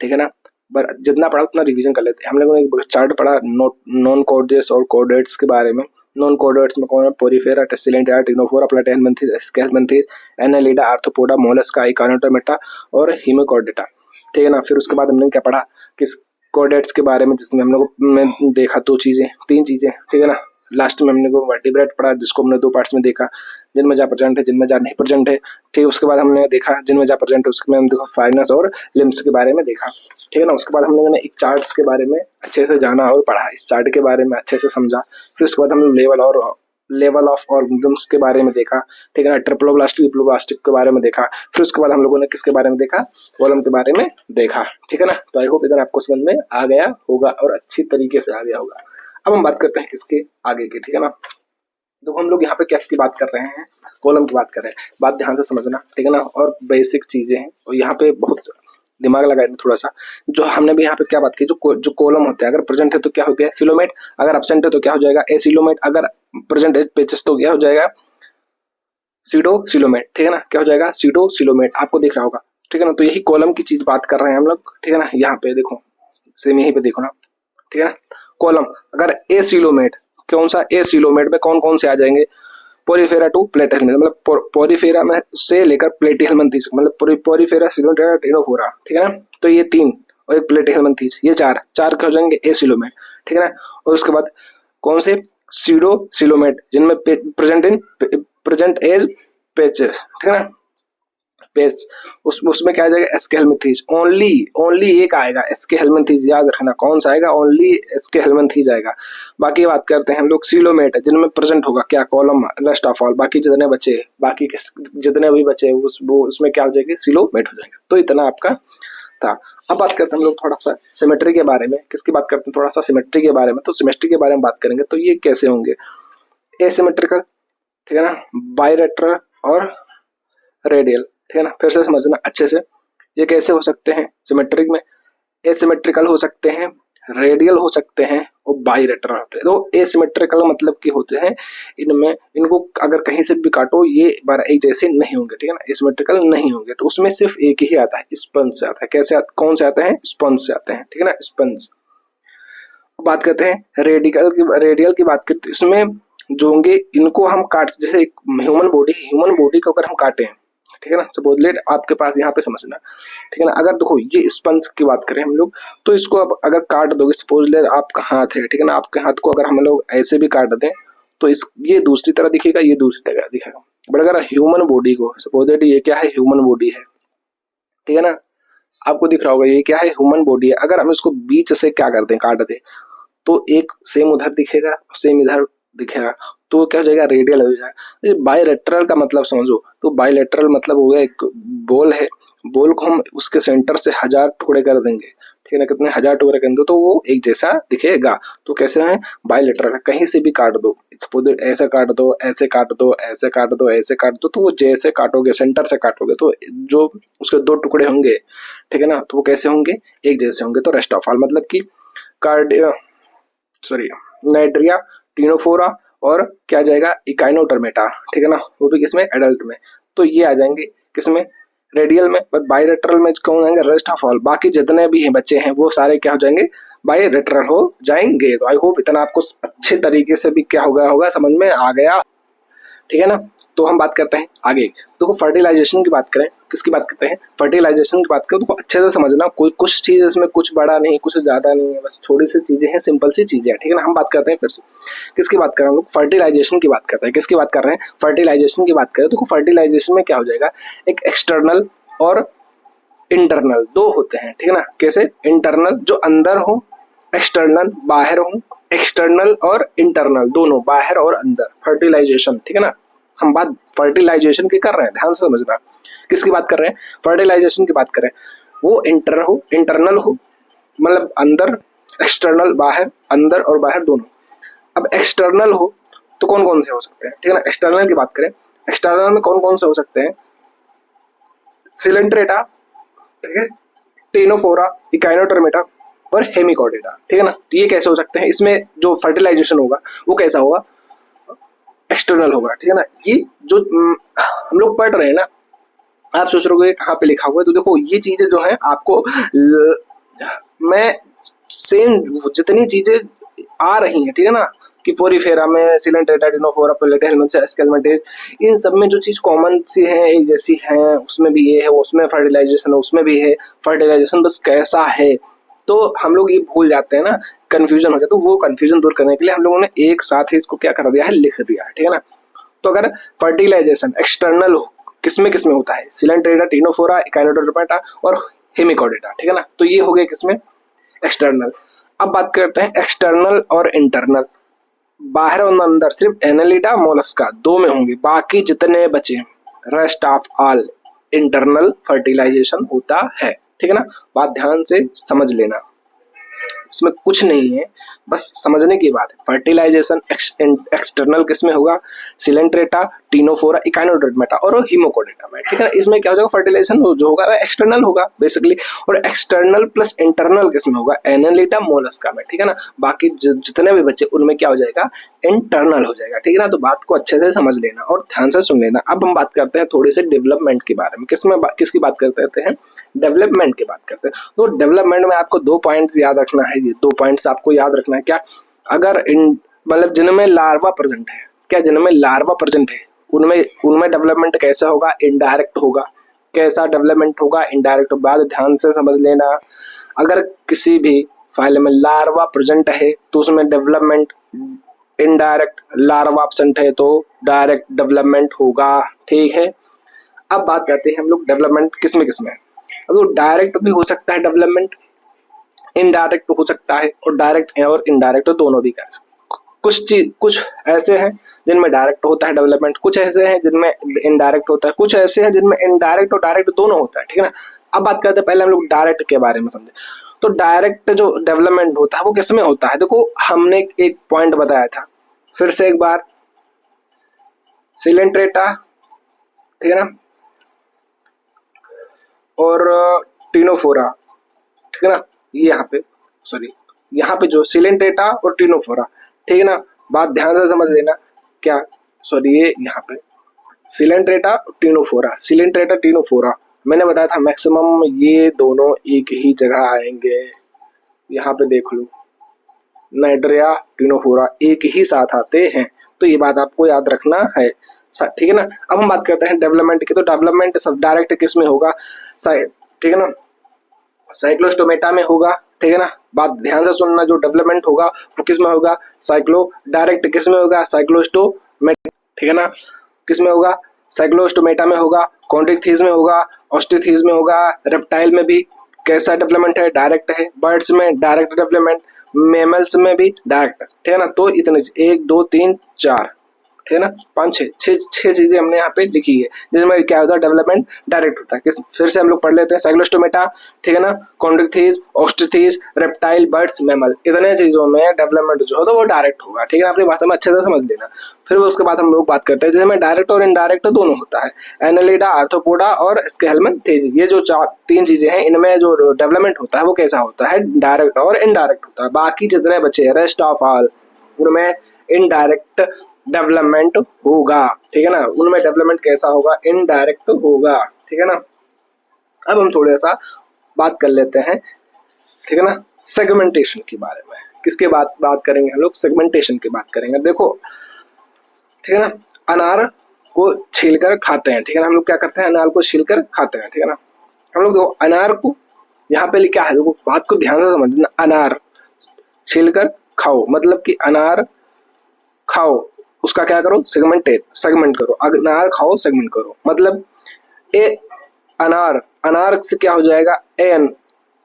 ठीक है ना, पर जितना पढ़ा उतना रिवीजन कर लेते हैं। हम लोगों ने एक चार्ट पढ़ा नॉन कोऑर्डिनेट्स और कोऑर्डिनेट्स के बारे में। नॉन कोऑर्डिनेट्स में कौन है, पोरीफेरा, टेस्सिलेंटा, Ctenophora, Platyhelminthes, Aschelminthes, Annelida, Arthropoda, Mollusca, Echinodermata और हीमिकोर्डेटा, ठीक है ना। फिर उसके बाद हमने क्या पढ़ा, किस कोऑर्डिनेट्स के बारे में, जिसमें हम लोग में देखा दो चीजें, तीन चीजें, ठीक है ना। लास्ट में हमने को वर्टिब्रेट पढ़ा, जिसको हमने दो पार्ट्स में देखा, जिनमें जा प्रेजेंट है, जिनमें जा नहीं प्रेजेंट है, ठीक है। उसके बाद हमने देखा जिनमें जा प्रेजेंट है, उसमें हम देखा फाइनस और लिम्स के बारे में देखा, ठीक है ना। उसके बाद हम लोगों ने एक चार्ट्स के बारे में अच्छे से जाना और पढ़ा, इस चार्ट के बारे में अच्छे से समझा। फिर उसके बाद हम लोग लेवल ऑफ ऑर्गेनिज्म्स के बारे में देखा, ठीक है ना, ट्रिप्लोब्लास्टिक डिप्लोब्लास्टिक के बारे में देखा। फिर उसके बाद हम लोगों ने किसके बारे में देखा, कॉलम के बारे में देखा, ठीक है ना। तो आई होप इधर आपको समझ में आ गया होगा और अच्छी तरीके से आ गया होगा। अब हम बात करते हैं इसके आगे की, ठीक है ना। तो हम लोग यहाँ पे कैस की बात कर रहे हैं, कॉलम की बात कर रहे हैं, बात ध्यान से समझना, ठीक है ना। और बेसिक चीजें हैं और यहाँ पे बहुत दिमाग लगाए थोड़ा सा। जो हमने भी यहाँ पे क्या बात की, जो कॉलम होते हैं अगर प्रेजेंट है तो क्या हो गया, सिलोमेट। अगर एब्सेंट है तो क्या हो जाएगा, ए सिलोमेट। अगर प्रेजेंट है पेचेस तो क्या हो जाएगा, सीडो सिलोमेट, ठीक है ना। क्या हो जाएगा, सीडो सिलोमेट, आपको दिख रहा होगा, ठीक है ना। तो यही कॉलम की चीज बात कर रहे हैं हम लोग, ठीक है ना। यहाँ पे देखो, सेम यहीं पे देखो ना, ठीक है ना। कॉलम अगर ए सिलोमेट, कौन सा, ए सिलोमेट में कौन कौन से आ जाएंगे, पोरीफेरा टू प्लेटिहेल्मिन्थेस, मतलब पोरीफेरा में से लेकर प्लेटिहेल्मिन्थेस, मतलब पोरीफेरा, सिलोमेट, टिनोफोरा, ठीक है ना। तो ये तीन और एक प्लेटिहेल्मिन्थेस, ये चार चार क्या हो जाएंगे, ए सिलोमेट, ठीक है ना। और उसके बाद कौन से, सीडो सिलोमेट जिनमें प्रेजेंट एज पेचेस, ठीक है ना, पेज उसमें क्या आ जाएगा एसके हेलमिंथेज, ओनली एक आएगा एसके हेलमिंथेज, याद रखना कौन सा आएगा, ओनली एसके हेलमिंथेज आएगा। बाकी बात करते हैं हम लोग सिलोमेट जिनमें प्रेजेंट होगा क्या कॉलम रेस्ट ऑफ ऑल, बाकी जितने बचे बाकी जितने भी बचे वो उसमें क्या हो जाएगी सिलोमेट हो जाएगा। तो इतना आपका था। अब बात करते हैं हम लोग थोड़ा सा सिमेट्री के बारे में। किसकी बात करते हैं, थोड़ा सा सिमेट्री के बारे में। तो सिमेट्री के बारे में बात करेंगे तो ये कैसे होंगे, एसिमेट्रिकल, ठीक है ना, बायलेटरल और रेडियल, ठीक है ना। फिर से समझना अच्छे से, ये कैसे हो सकते हैं सिमेट्रिक में, एसिमेट्रिकल हो सकते हैं, रेडियल हो सकते हैं और बायलेटरल होते हैं। तो एसिमेट्रिकल मतलब कि होते हैं इनमें, इनको अगर कहीं से भी काटो ये बार एक जैसे नहीं होंगे, ठीक है ना, एसिमेट्रिकल नहीं होंगे। तो उसमें सिर्फ एक ही आता है, स्पंज से आता है। कैसे कौन से आते हैं, स्पंज से आते हैं, ठीक है ना, स्पंज। बात करते हैं रेडियल की बात करते हैं, इसमें जो होंगे इनको हम काट, जैसे ह्यूमन बॉडी को अगर हम काटें, ठीक है ना, सपोज लेट आपके पास यहाँ पे समझना, ठीक है ना, अगर देखो ये स्पंज की बात करें हम लोग, तो इसको अब अगर काट दोगे, सपोज लेट आपका हाथ है, ठीक है ना, आपके हाथ को अगर हम लोग ऐसे भी काट दें तो इस ये दूसरी तरह दिखेगा, ये दूसरी तरह दिखेगा। बट अगर ह्यूमन बॉडी को सपोज लेट ये क्या है, ह्यूमन बॉडी है, ठीक है ना, आपको दिख रहा होगा ये क्या है, ह्यूमन बॉडी है। अगर हम इसको बीच से क्या करते हैं, काट दें, तो एक सेम उधर दिखेगा, सेम इधर दिखेगा, तो क्या हो जाएगा, रेडियल हो जाएगा। बायलेटरल का मतलब समझो, तो बायलेटरल मतलब हो गया एक बॉल है, बॉल को हम उसके सेंटर से 1000 टुकड़े कर देंगे, ठीक है ना, कितने 1000 टुकड़े करेंगे तो वो एक जैसा दिखेगा। तो कैसे है, बायलेटरल, कहीं से भी काट दो, सपोज ऐसे काट दो, ऐसे काट दो, ऐसे काट दो, ऐसे काट दो, तो वो जैसे काटोगे सेंटर से काटोगे तो जो उसके 2 टुकड़े होंगे, ठीक है ना, तो वो कैसे होंगे, एक जैसे होंगे। तो रेस्ट ऑफ ऑल मतलब कि नाइट्रिया, टिनोफोरा और क्या जाएगा, इकाइनोटर्मेटा, ठीक है ना, वो भी किसमें, एडल्ट में। तो ये आ जाएंगे किसमें, रेडियल में। बट बायलेटरल में कौन आएंगे, रेस्ट ऑफ ऑल, बाकी जितने भी हैं बच्चे हैं वो सारे क्या हो जाएंगे, बायलेटरल हो जाएंगे। तो आई होप इतना आपको अच्छे तरीके से भी क्या होगा समझ में आ गया, ठीक है ना। तो हम बात करते हैं आगे। देखो फर्टिलाइजेशन की बात करें, किसकी बात करते हैं, फर्टिलाइजेशन की बात करें तो अच्छे से समझना, कोई कुछ चीज इसमें कुछ बड़ा नहीं, कुछ ज्यादा नहीं है, बस थोड़ी सी चीजें हैं, सिंपल सी चीजें हैं, ठीक है ना। हम बात करते हैं फिर से किसकी बात कर रहे हैं, हम लोग फर्टिलाइजेशन की बात करते हैं। किसकी बात कर रहे हैं, फर्टिलाइजेशन की बात करें तो फर्टिलाइजेशन में क्या हो जाएगा, एक एक्सटर्नल और इंटरनल दो होते हैं, ठीक है ना। कैसे, इंटरनल जो अंदर हो, एक्सटर्नल बाहर हो, एक्सटर्नल और इंटरनल दोनों बाहर और अंदर, फर्टिलाइजेशन, ठीक है ना। हम बात फर्टिलाइजेशन की कर रहे हैं, ध्यान से समझना, किसकी बात कर रहे हैं, फर्टिलाइजेशन की बात करें, वो इंटरनल हो मतलब अंदर, एक्सटर्नल बाहर, अंदर और बाहर दोनों। अब एक्सटर्नल हो तो कौन कौन से हो सकते हैं, ठीक है ना, एक्सटर्नल की बात करें, एक्सटर्नल में कौन कौन से हो सकते हैं, सिलेंट्रेटा, ठीक है, टेनोफोरा, इकाइनोटर्मेटा और हेमिकॉर्डेटा, ठीक है ना। तो ये कैसे हो सकते हैं, इसमें जो फर्टिलाइजेशन होगा वो कैसा होगा, एक्सटर्नल होगा, ठीक है ना। ये जो हम लोग पढ़ रहे हैं ना, आप सोच रहे हो कहाँ पे लिखा हुआ है, तो देखो ये चीजें जो है आपको मैं सेम जितनी चीजें आ रही हैं, ठीक है ना, कि फोरीफेरा में सिलेंट्रेटा, टिनोफोरा, प्लेटा, हेलमिंथेस, एस्केलमेंटेज, इन सब में जो चीज कॉमन सी है, एक जैसी है, उसमें भी ये है, उसमें फर्टिलाइजेशन है, उसमें भी है फर्टिलाइजेशन, बस कैसा है। तो हम लोग ये भूल जाते हैं ना, कंफ्यूजन हो जाता है। तो वो कंफ्यूजन दूर करने के लिए हम लोगों ने एक साथ ही इसको क्या कर दिया है, लिख दिया है, ठीक है ना। तो अगर फर्टिलाइजेशन एक्सटर्नल हो, किसमें किसमें होता है, सिलेंट्रेटा, टिनोफोरा, इकाइनोटर्मेटा और हेमिकॉर्डेटा, ठीक है ना। तो ये हो गए किसमें, एक्सटर्नल। अब बात करते हैं एक्सटर्नल और इंटरनल, बाहर और अंदर सिर्फ एनालिडा, मोलस्का दो में होंगे, बाकी जितने बचे rest of all internal fertilisation होता है, ठीक है ना। बात ध्यान से समझ लेना, इसमें कुछ नहीं है, बस समझने की बात है। फर्टिलाइजेशन एक्सटर्नल किसमें होगा, सिलेंट्रेटा, टिनोफोरा, इकाइनोटर्मेटा और हीमोकोडेटा में, ठीक है ना। इसमें क्या हो जाएगा, फर्टिलाइजेशन जो होगा वह एक्सटर्नल होगा बेसिकली, और एक्सटर्नल प्लस इंटरनल किसमें होगा, एनालिडा, मोलस्का में, ठीक है ना। बाकी जितने भी बच्चे उनमें क्या हो जाएगा, इंटरनल हो जाएगा, ठीक है ना। तो बात को अच्छे से समझ लेना और ध्यान से सुन लेना। अब हम बात करते हैं थोड़ी सी डेवलपमेंट के बारे में, किसकी बात करते हैं, डेवलपमेंट की बात करते हैं। तो डेवलपमेंट में आपको 2 पॉइंट्स याद रखना है, ये 2 पॉइंट्स आपको याद रखना है। क्या, अगर इन मतलब जिनमें लार्वा प्रेजेंट है, क्या जिनमें लार्वा प्रेजेंट है उनमें डेवलपमेंट कैसा होगा, इनडायरेक्ट होगा। कैसा डेवलपमेंट होगा, इनडायरेक्ट। बात ध्यान से समझ लेना, अगर किसी भी फाइल में लार्वा प्रेजेंट है तो उसमें डेवलपमेंट इनडायरेक्ट, लार्वा एब्सेंट है तो डायरेक्ट डेवलपमेंट होगा, ठीक है। अब बात करते हैं हम लोग डेवलपमेंट किसमें किसमें है। अब वो डायरेक्ट भी हो सकता है डेवलपमेंट, इनडायरेक्ट हो सकता है, और डायरेक्ट और इनडायरेक्ट दोनों भी कर सकते। कुछ ऐसे हैं जिनमें डायरेक्ट होता है डेवलपमेंट, कुछ ऐसे हैं जिनमें इनडायरेक्ट होता है, कुछ ऐसे हैं जिनमें इनडायरेक्ट और डायरेक्ट दोनों होता है, ठीक है ना। अब बात करते हैं, पहले हम लोग डायरेक्ट के बारे में समझे। तो डायरेक्ट जो डेवलपमेंट होता है वो किसमें होता है, देखो हमने एक पॉइंट बताया था, फिर से एक बार, सिलेंट्रेटा, ठीक है ना, और टीनोफोरा, ठीक है ना। ये यहाँ पे, सॉरी, यहाँ पे जो सिलेंट्रेटा और टीनोफोरा, ठीक है ना, बात ध्यान से समझ लेना। क्या, सॉरी, ये यहाँ पे सिलेंट्रेटा टीनोफोरा, सिलेंट्रेटा टीनोफोरा, मैंने बताया था मैक्सिमम ये दोनों एक ही जगह आएंगे। यहाँ पे देख लो, नाइड्रिया टीनोफोरा एक ही साथ आते हैं, तो ये बात आपको याद रखना है, ठीक है ना। अब हम बात करते हैं डेवलपमेंट की। तो डेवलपमेंट सब डायरेक्ट किस में होगा, ठीक है ना, साइक्लोस्टोमेटा में होगा, ठीक है ना। बात ध्यान से सुनना, जो डेवलपमेंट होगा वो किस में होगा, साइक्लो, डायरेक्ट किस में होगा, साइक्लोस्टोमेटा, ठीक है ना, किस में होगा, साइक्लोस्टोमेटा में होगा, कॉन्ड्रिक्थिस में होगा, ऑस्टिथिस में होगा, रेप्टाइल में भी कैसा डेवलपमेंट है, डायरेक्ट है, बर्ड्स में डायरेक्ट डेवलपमेंट, मेमल्स में भी डायरेक्ट, ठीक है ना। तो इतने 1 2 3 4, ठीक है ना, 5 6 चीजें हमने यहाँ पे लिखी है जिसमें क्या होता है, डेवलपमेंट डायरेक्ट होता है। किस, फिर से हम लोग पढ़ लेते हैं, साइक्लोस्टोमेटा, ठीक है ना, कॉन्ड्रिक्थिस, ऑस्टिथिस, रेप्टाइल, बर्ड्स, मैमल, इतने चीजों में डेवलपमेंट जो होता है वो डायरेक्ट होगा, ठीक है ना, अपनी भाषा में अच्छे से समझ लेना। फिर उसके बाद हम लोग बात करते हैं जिसमें डायरेक्ट और इनडायरेक्ट दोनों होता है, एनालिडा, आर्थ्रोपोडा और स्केलमनथेज, ये जो 3 चीजें हैं, इनमें जो डेवलपमेंट होता है वो कैसा होता है, डायरेक्ट और इनडायरेक्ट होता है। बाकी जितने बचे रेस्ट ऑफ ऑल, उनमें इनडायरेक्ट डेवलपमेंट होगा, ठीक है ना, उनमें डेवलपमेंट कैसा होगा, इनडायरेक्ट होगा, ठीक है ना। अब हम थोड़ा सा बात कर लेते हैं, ठीक है ना, सेगमेंटेशन के बारे में। किसके बात करेंगे हम लोग, सेगमेंटेशन की बात करेंगे। देखो, ठीक है ना, अनार को छीलकर खाते हैं, ठीक है ना, हम लोग क्या करते हैं, अनार को छीलकर खाते हैं, ठीक है ना। हम लोग देखो अनार को यहाँ पे क्या है, देखो बात को ध्यान से समझना, अनार छीलकर खाओ मतलब कि अनार खाओ, उसका क्या करो, सेगमेंट करो, अनार खाओ सेगमेंट करो, मतलब ए अनार, अनार से क्या हो जाएगा, N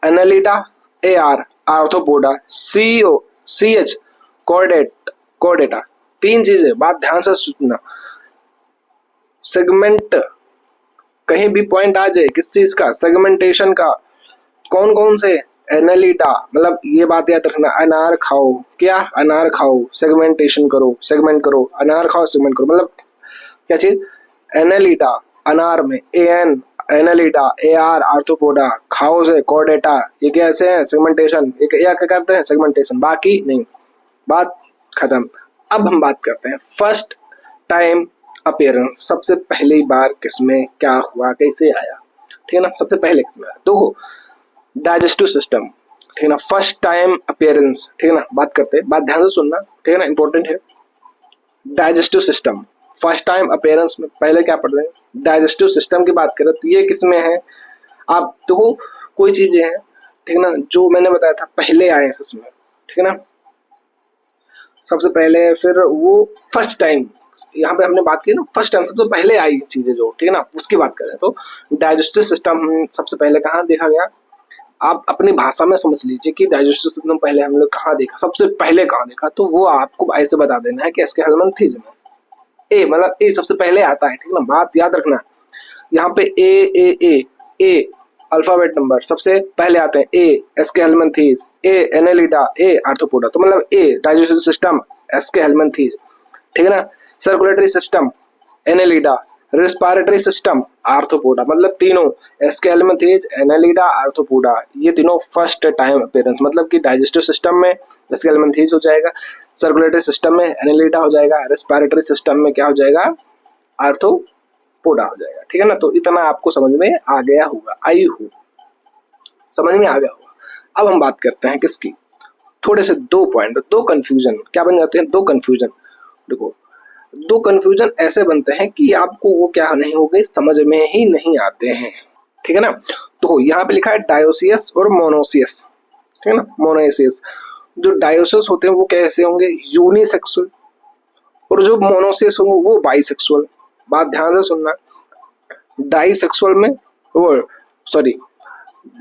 Annelida, A R Arthropoda, C H Chordata, 3 चीजें, बात ध्यान से सुनना। सेगमेंट कहीं भी पॉइंट आ जाए किस चीज का, सेगमेंटेशन का, कौन कौन से, एनालिडा, मतलब ये बात याद रखना, अनार खाओ, क्या, अनार खाओ, सेगमेंटेशन करो, सेगमेंट करो, अनार खाओ सेगमेंट करो, मतलब क्या चीज, एनालिडा अनार में, N Annelida, A R Arthropoda, खाओ से कॉर्डेटा, ये कैसे है सेगमेंटेशन, ये क्या करते हैं सेगमेंटेशन, बाकी नहीं, बात खत्म। अब हम बात करते हैं फर्स्ट टाइम अपीयरेंस, सबसे पहली बार किसमें क्या हुआ, कैसे आया, ठीक है ना, सबसे पहले किसमें आया, देखो डाइजेस्टिव सिस्टम, ठीक है ना, फर्स्ट टाइम अपीयरेंस, ठीक है ना, बात करते हैं, बात ध्यान से सुनना, ठीक है ना, इंपॉर्टेंट है। Digestive system first time appearance में पहले क्या पढ़ रहे हैं, डाइजेस्टिव सिस्टम की बात करें तो ये किसमें है, आप देखो कोई चीजें हैं, ठीक है ना, जो मैंने बताया था पहले आए इसमें, ठीक है ना, सबसे पहले, फिर वो फर्स्ट टाइम, यहाँ पे हमने बात की ना फर्स्ट टाइम सबसे पहले आई चीजें जो, ठीक है ना, उसकी बात करें तो डाइजेस्टिव सिस्टम सबसे पहले कहाँ देखा गया, आप अपनी भाषा में समझ लीजिए कि डाइजेस्टिव सिस्टम पहले हम लोग कहाँ देखा, सबसे पहले कहाँ देखा, तो वो आपको ऐसे बता देना है कि इसके हेलमंथीज में, ए मतलब ए सबसे पहले आता है, ठीक है ना, बात याद रखना, यहाँ पे ए अल्फाबेट नंबर सबसे पहले आते हैं, ए एस्के हेलमंथीज, ए एनालिडा, ए आर्थ्रोपोडा, तो मतलब ए डाइजेस्टिव सिस्टम, एस्के हेलमंथीज, ठीक है ना, circulatory system Annelida, respiratory system arthropoda, मतलब तीनों एस्के हेलमंथीज, एनालिडा, आर्थ्रोपोडा, ये तीनों फर्स्ट टाइम अपीयरेंस, मतलब कि डाइजेस्टिव सिस्टम में एस्के हेलमंथीज हो जाएगा, सर्कुलेटरी सिस्टम में एनालिडा हो जाएगा, रेस्पिरेटरी सिस्टम में क्या हो जाएगा, आर्थ्रोपोडा हो जाएगा, ठीक है ना। तो इतना आपको समझ में आ गया होगा, आई हूँ समझ में आ गया होगा। अब हम बात करते हैं किसकी, थोड़े से 2 पॉइंट, 2 कंफ्यूजन क्या बन जाते हैं, 2 कंफ्यूजन, देखो 2 कंफ्यूजन ऐसे बनते हैं कि आपको वो क्या नहीं हो गए, समझ में ही नहीं आते हैं, ठीक है ना। तो यहाँ पे लिखा है डायोसियस और मोनोसियस, ठीक है ना, मोनोसियस, जो डायोसियस होते हैं वो कैसे होंगे, यूनिसेक्सुअल, और जो मोनोसियस होंगे वो बाइसेक्सुअल। बात ध्यान से सुनना, डाइसेक्सुअल में वो सॉरी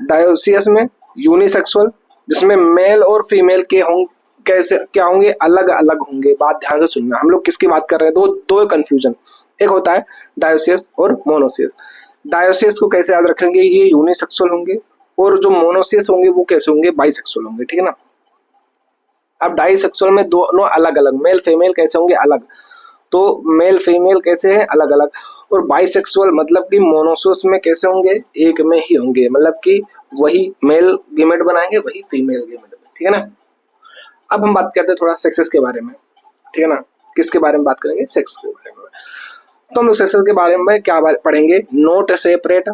डायोसियस में यूनिसेक्सुअल, जिसमें मेल और फीमेल के होंगे कैसे क्या होंगे, अलग अलग होंगे। बात ध्यान से सुनना, हम लोग किसकी बात कर रहे हैं, दो दो कंफ्यूजन, एक होता है डायोसियस और मोनोसियस। डायोसियस को कैसे याद रखेंगे, ये यूनिसेक्सुअल होंगे, और जो मोनोसियस होंगे वो कैसे होंगे, बाइसेक्सुअल होंगे, ठीक है ना। अब डाइसेक्सुअल में दोनों अलग अलग, मेल फीमेल कैसे होंगे, अलग, तो मेल फीमेल कैसे हैं, अलग अलग। और बाइसेक्सुअल मतलब कि मोनोसियस में कैसे होंगे, एक में ही होंगे, मतलब कि वही मेल गेमेट बनाएंगे वही फीमेल गेमेट, ठीक है ना। अब हम बात करते हैं थोड़ा सेक्सेस के बारे में, ठीक है ना। किसके बारे में बात करेंगे, सेक्स के बारे में। तो हम लोग सेक्सेस के बारे में क्या पढ़ेंगे, नोट सेपरेट,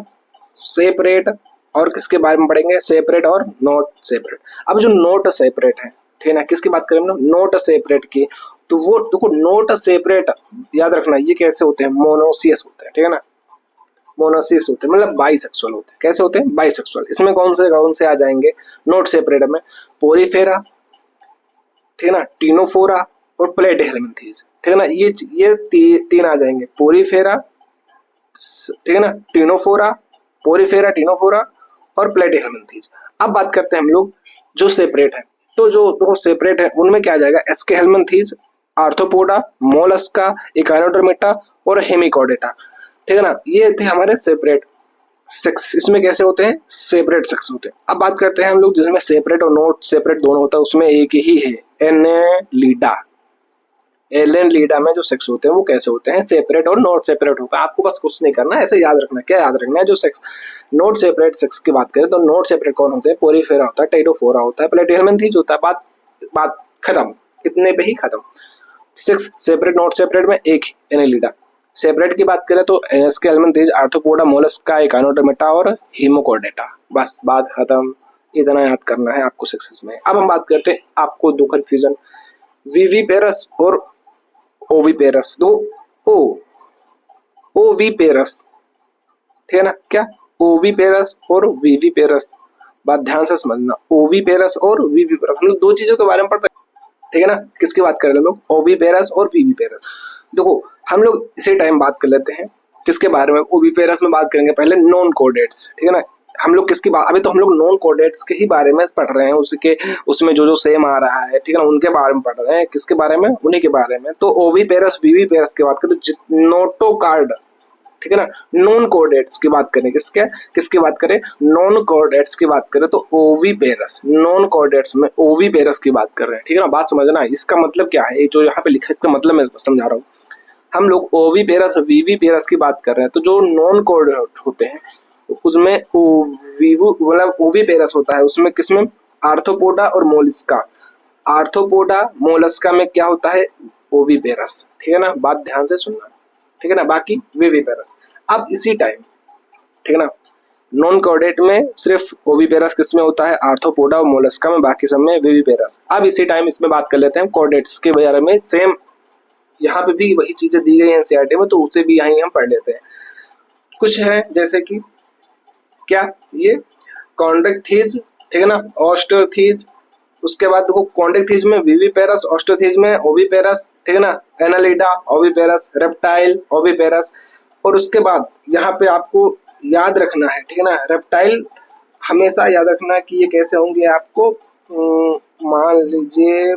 सेपरेट, और किसके बारे में पढ़ेंगे, सेपरेट और नोट सेपरेट। अब जो नोट सेपरेट है, ठीक है ना, किसकी बात करें हम लोग, नोट सेपरेट की। तो वो देखो नोट सेपरेट याद रखना, ये कैसे होते हैं, मोनोसियस होते हैं, ठीक है ना, मोनोसियस होते हैं, मतलब बाइसेक्सुअल होते हैं। कैसे होते हैं, बाइसेक्सुअल। इसमें कौन से आ जाएंगे नोट सेपरेट में, पोरीफेरा, ठीक है ना, टीनोफोरा और प्लेटिहेल्मिन्थीज, ठीक है ना, ये तीन आ जाएंगे, पोरीफेरा, ठीक है ना, टीनोफोरा, पोरीफेरा, टीनोफोरा और प्लेटिहेल्मिन्थीज। अब बात करते हैं हम लोग जो सेपरेट है, तो जो दो सेपरेट है उनमें क्या आ जाएगा, एस्केहेल्मिन्थीज, आर्थ्रोपोडा, मोलस्का, इकाइनोडर्मेटा और हेमिकॉर्डेटा, ठीक है ना, ये थे हमारे सेपरेट सेक्स। इसमें कैसे होते हैं, सेपरेट सेक्स होते हैं। अब बात करते हैं हम लोग जिसमें सेपरेट और नॉट सेपरेट दोनों होता है, उसमें एक ही है, एनेलिडा। एनेलिडा में जो सेक्स होते हैं वो कैसे होते हैं, सेपरेट और नॉट सेपरेट होता है। आपको बस कुछ नहीं करना, ऐसे याद रखना। क्या याद रखना है, जो सेक्स नॉट सेपरेट सेक्स की बात करें तो नॉट सेपरेट कौन होते हैं, पोरीफेरा होता है, टेइडोफोरा होता है, प्लेटिहेल्मिन्थीज होता है। बात बात खत्म, इतने पे ही खत्म। सिक्स सेपरेट नॉट सेपरेट में एक एनेलिडा। सेपरेट की बात करें तो एस्केहेल्मिन्थीज, आर्थ्रोपोडा, मोलस्का, इकाइनोडर्मेटा और हेमिकॉर्डेटा। बस बात खत्म, इतना याद करना है आपको सेक्सेस में। अब हम बात करते हैं, आपको दो कंफ्यूजन, विविपेरस और ओविपेरस। दो ओ ओविपेरस, ठीक है ना, क्या ओविपेरस और विविपेरस। बात ध्यान से समझना, ओविपेरस और विविपेरस, हम लोग दो चीजों के बारे में पढ़ रहे हैं, ठीक है ना। किसकी बात कर रहे हैं लोग, ओविपेरस और विविपेरस। देखो हम लोग इसी टाइम बात कर लेते हैं किसके बारे में, ओविपेरस में बात करेंगे पहले नॉन कोडेट्स, ठीक है ना। हम लोग किसकी बात, अभी तो हम लोग नॉन कोडेट्स के ही बारे में पढ़ रहे हैं, उसके उसमें जो जो सेम आ रहा है, ठीक है ना, उनके बारे में पढ़ रहे हैं। किसके बारे में, उन्हीं के बारे में। तो ओविपेरस विविपेरस की बात करें तो नोटोकार्ड, ठीक है ना, नॉन कोऑर्डिनेट्स की बात करें, किसकी बात करें, नॉन कोऑर्डिनेट्स की बात करें तो ओविपेरस, नॉन कोऑर्डिनेट्स में ओविपेरस की बात कर रहे हैं, ठीक है ना। बात समझना, इसका मतलब क्या है, जो यहाँ पे लिखा है इसका मतलब मैं समझा रहा हूँ। हम लोग ओविपेरस और विविपेरस की बात कर रहे हैं, तो जो नॉन कोऑर्डिनेट होते हैं उसमें मतलब ओविपेरस होता है, उसमें किसमें, आर्थ्रोपोडा और मोलस्का। आर्थ्रोपोडा मोलस्का में क्या होता है, ओविपेरस, ठीक है ना। बात ध्यान से सुनना, ठीक है ना। बाकी विविपेरस। अब इसी टाइम, ठीक है ना, नॉन कोऑर्डिनेट में सिर्फ ओविपेरस किसमें होता है, आर्थ्रोपोडा और मोलस्का में, बाकी सब में विविपेरस। अब इसी टाइम इसमें बात कर लेते हैं कोऑर्डिनेट्स के बारे में। सेम यहाँ पे भी वही चीजें दी गई हैं एनसीईआरटी में, तो उसे भी यहीं हम पढ़ लेते हैं। कुछ है जैसे कि क्या, ये कॉन्ड्रेक्थीज, ठीक है ना, ऑस्ट्रोथीज। उसके बाद देखो कॉन्ड्रेक्थीज में विविपेरस, ऑस्ट्रोथीज में ओविपेरस, ठीक है ना, एनालिडा ओविपेरस, रेप्टाइल ओविपेरस। और उसके बाद यहाँ पे आपको याद रखना है, ठीक है ना, रेप्टाइल हमेशा याद रखना कि ये कैसे होंगे आपको, मान लीजिए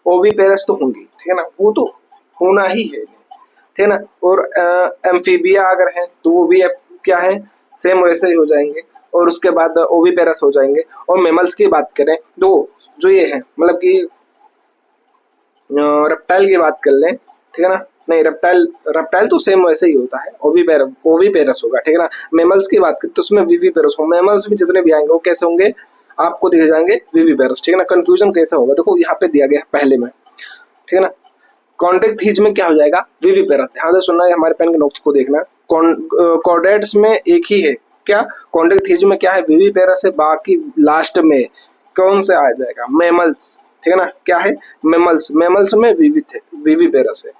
ओविपेरस तो होंगे, ठीक है ना, वो तो होना ही है, ठीक है ना। और एम्फीबिया अगर है तो वो भी क्या है, सेम वैसे ही हो जाएंगे। और उसके बाद ओविपेरस हो जाएंगे। और मेमल्स की बात करें तो जो ये है, मतलब कि रेप्टाइल की बात कर लें, ठीक है ना, नहीं रेप्टाइल तो सेम वैसे ही होता है, ओविपेरस होगा, ठीक है ना। मेमल्स की बात करें तो उसमें विविपेरस हो, मेमल्स भी जितने भी आएंगे वो कैसे होंगे, आपको दिखे जाएंगे विविपेरस, ठीक है ना। कंफ्यूजन कैसे होगा, देखो यहाँ पे दिया गया है पहले में, ठीक है ना। कॉन्ड्रेक्थीज में क्या हो जाएगा, विविपेरस। ध्यान से सुनना है, हमारे पेन के नोट्स को देखना। कॉर्डेट्स में एक ही है, क्या कॉन्ड्रेक्थीज में क्या है, विविपेरस है। बाकी लास्ट में कौन से आ जाएगा, मेमल्स, ठीक है ना, क्या है, मेमल्स। मेमल्स में विविपेरस है।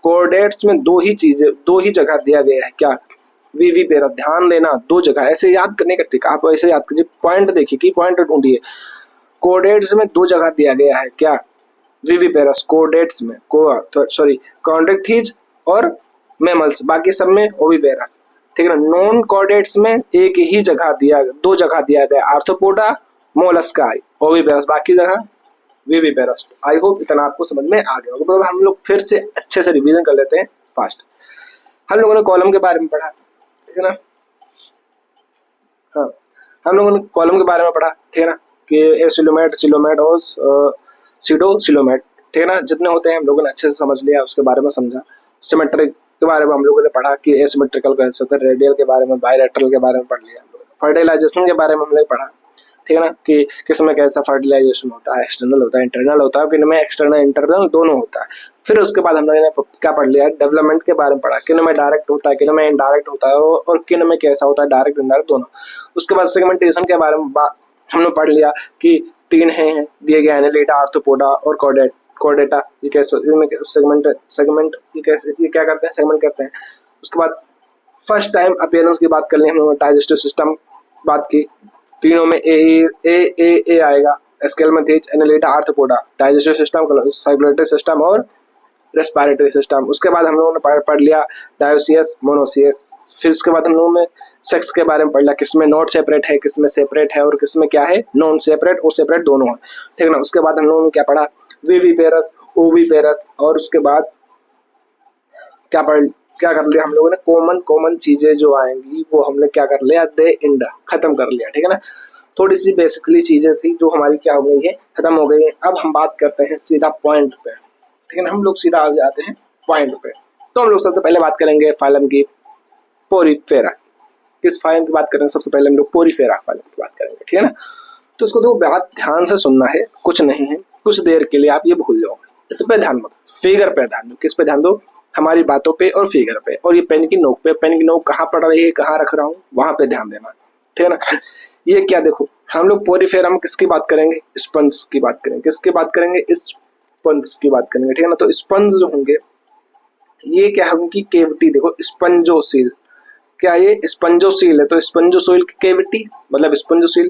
कॉर्डेट्स में दो ही जगह दिया गया है, क्या, विविपेरस। ध्यान देना, दो जगह, ऐसे याद करने का ट्रिक, आप ऐसे याद कीजिए, पॉइंट देखिए कि पॉइंट ढूंढिए। कॉर्डेट्स में दो जगह दिया गया है, क्या, विविपेरस कोडेट्स में कॉन्ड्रिक्थीज और मैमल्स, बाकी सब में ओविपेरस, ठीक है ना। नॉन कॉर्डेट्स में एक ही जगह दिया, दो जगह दिया गया, आर्थ्रोपोडा मोलस्का ओविपेरस, बाकी जगह विविपेरस। आई होप इतना आपको समझ में आ गया होगा। तो हम लोग फिर से अच्छे से रिवीजन कर लेते हैं फास्ट। हम लोगों ने कॉलम के बारे में पढ़ा, ठीक है ना। हाँ, हम लोगों ने कॉलम के बारे में पढ़ा, ठीक है ना, कि एसिलोमेट, सिलोमेट और सीडो सिलोमेट, ठीक है ना। जितने होते हैं हम लोगों ने अच्छे से समझ लिया, उसके बारे में समझा। सिमेट्रिक के बारे में हम लोगों ने पढ़ा कि एसिमेट्रिकल कैसे होता है, रेडियल के बारे में, बायलैटरल के बारे में पढ़ लिया। फर्टिलाइजेशन के बारे में हमने पढ़ा, ठीक है ना, कि किसमें कैसा फर्टिलाइजेशन होता है, एक्सटर्नल होता है, इंटरनल होता है, किनमें एक्सटर्नल इंटरनल दोनों होता है। फिर उसके बाद हम लोगों ने क्या पढ़ लिया, डेवलपमेंट के बारे में पढ़ा, किन में डायरेक्ट होता है, किन में इनडायरेक्ट होता है, और किन में कैसा होता है, डायरेक्ट इनडायरेक्ट दोनों। उसके बाद सेगमेंटेशन के बारे में हमने पढ़ लिया कि तीन हैं दिए गए, एनालिटा, आर्थ्रोपोडा और कॉर्डेटा। ये कैसे सेगमेंट ये कैसे, ये क्या करते हैं, सेगमेंट करते हैं। उसके बाद फर्स्ट टाइम अपीयरेंस की बात कर ली हम लोगों ने, डाइजेस्टिव सिस्टम बात की, तीनों में ए आएगा, Aschelminthes, Annelida, Arthropoda, digestive system, circulatory system और रेस्पिरेटरी सिस्टम। उसके बाद हम लोगों ने पढ़ लिया डायोसियस, मोनोसियस। फिर उसके बाद हम लोगों ने सेक्स के बारे में पढ़ लिया, किसमें नॉट सेपरेट है, किसमें सेपरेट है, और किसमें क्या है, नॉन सेपरेट और सेपरेट दोनों है, ठीक है ना। उसके बाद हम लोगों ने क्या पढ़ा, विविपेरस, ओविपेरस, और उसके बाद क्या कर लिया हम लोगों ने, कॉमन चीजें जो आएंगी वो हमने क्या कर लिया, दे इंड खत्म कर लिया, ठीक है ना। थोड़ी सी बेसिकली चीजें थी जो हमारी क्या हो गई है, खत्म हो गई है। अब हम बात करते हैं सीधा पॉइंट पे, ठीक है ना। हम लोग सीधा आ जाते हैं पॉइंट पे। तो हम लोग सबसे पहले बात करेंगे फाइलम की, पोरीफेरा। किस फाइलम की बात करेंगे, सबसे पहले हम लोग पोरीफेरा फाइलम की बात करेंगे, ठीक है ना। तो इसको दो बात ध्यान से सुनना है, कुछ नहीं है, कुछ देर के लिए आप ये भूल जाओ, इस पे ध्यान मत, फिगर पे ध्यान दो। किस पे ध्यान दो, हमारी बातों पे और फिगर पे, और ये पेन की नोक पे, पेन की नोक कहाँ पड़ रही है, कहाँ रख रहा हूँ, वहां पे ध्यान देना, ठीक है ना। ये क्या, देखो हम लोग पोरीफेरा में किसकी बात करेंगे, स्पंज की बात करेंगे, किसकी बात करेंगे, स्पंज की बात करेंगे, ठीक है ना। तो स्पंज जो होंगे ये क्या है, उनकी केविटी देखो, स्पंजोसील, क्या ये स्पंजोसील है, तो स्पंजोसील की केविटी मतलब स्पंजोसील।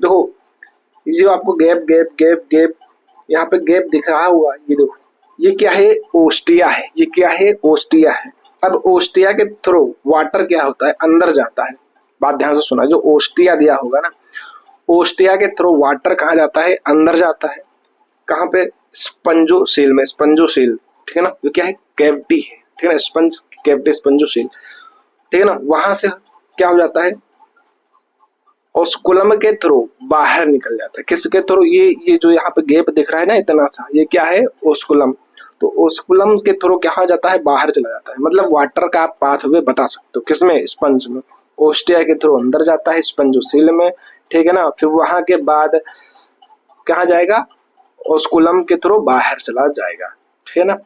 देखो ये जो आपको गैप गैप गैप गैप यहाँ पे गैप दिख रहा होगा, ये देखो, ये क्या है, ओस्टिया है, ये क्या है, ओस्टिया है। अब ओस्टिया के थ्रू वाटर क्या होता है, अंदर जाता है। बात ध्यान से सुना, जो ओस्टिया दिया होगा ना, ओस्टिया के थ्रू वाटर कहाँ जाता है, अंदर जाता है। कहाँ पे, स्पंजोसील में, स्पंजोसील, ठीक है ना। ये क्या है, कैविटी है, ठीक है ना, स्पंज कैविटी, स्पंजोसील, ठीक है ना। वहां से क्या हो जाता है, ओस्कुलम के थ्रू बाहर निकल जाता है। किसके थ्रू, ये जो यहाँ पे गैप दिख रहा है ना इतना सा, ये क्या है, ओस्कुलम। तो ओस्कुलम के थ्रू क्या हो जाता है, बाहर चला जाता है। मतलब वाटर का आप पाथवे बता सकते हो, किसमें, स्पंज में। ओस्टिया के थ्रू अंदर जाता है स्पंजोसील में, ठीक है ना। फिर वहां के बाद कहाँ जाएगा, ओस्कुलम के थ्रू बाहर चला जाएगा, ठीक है ना।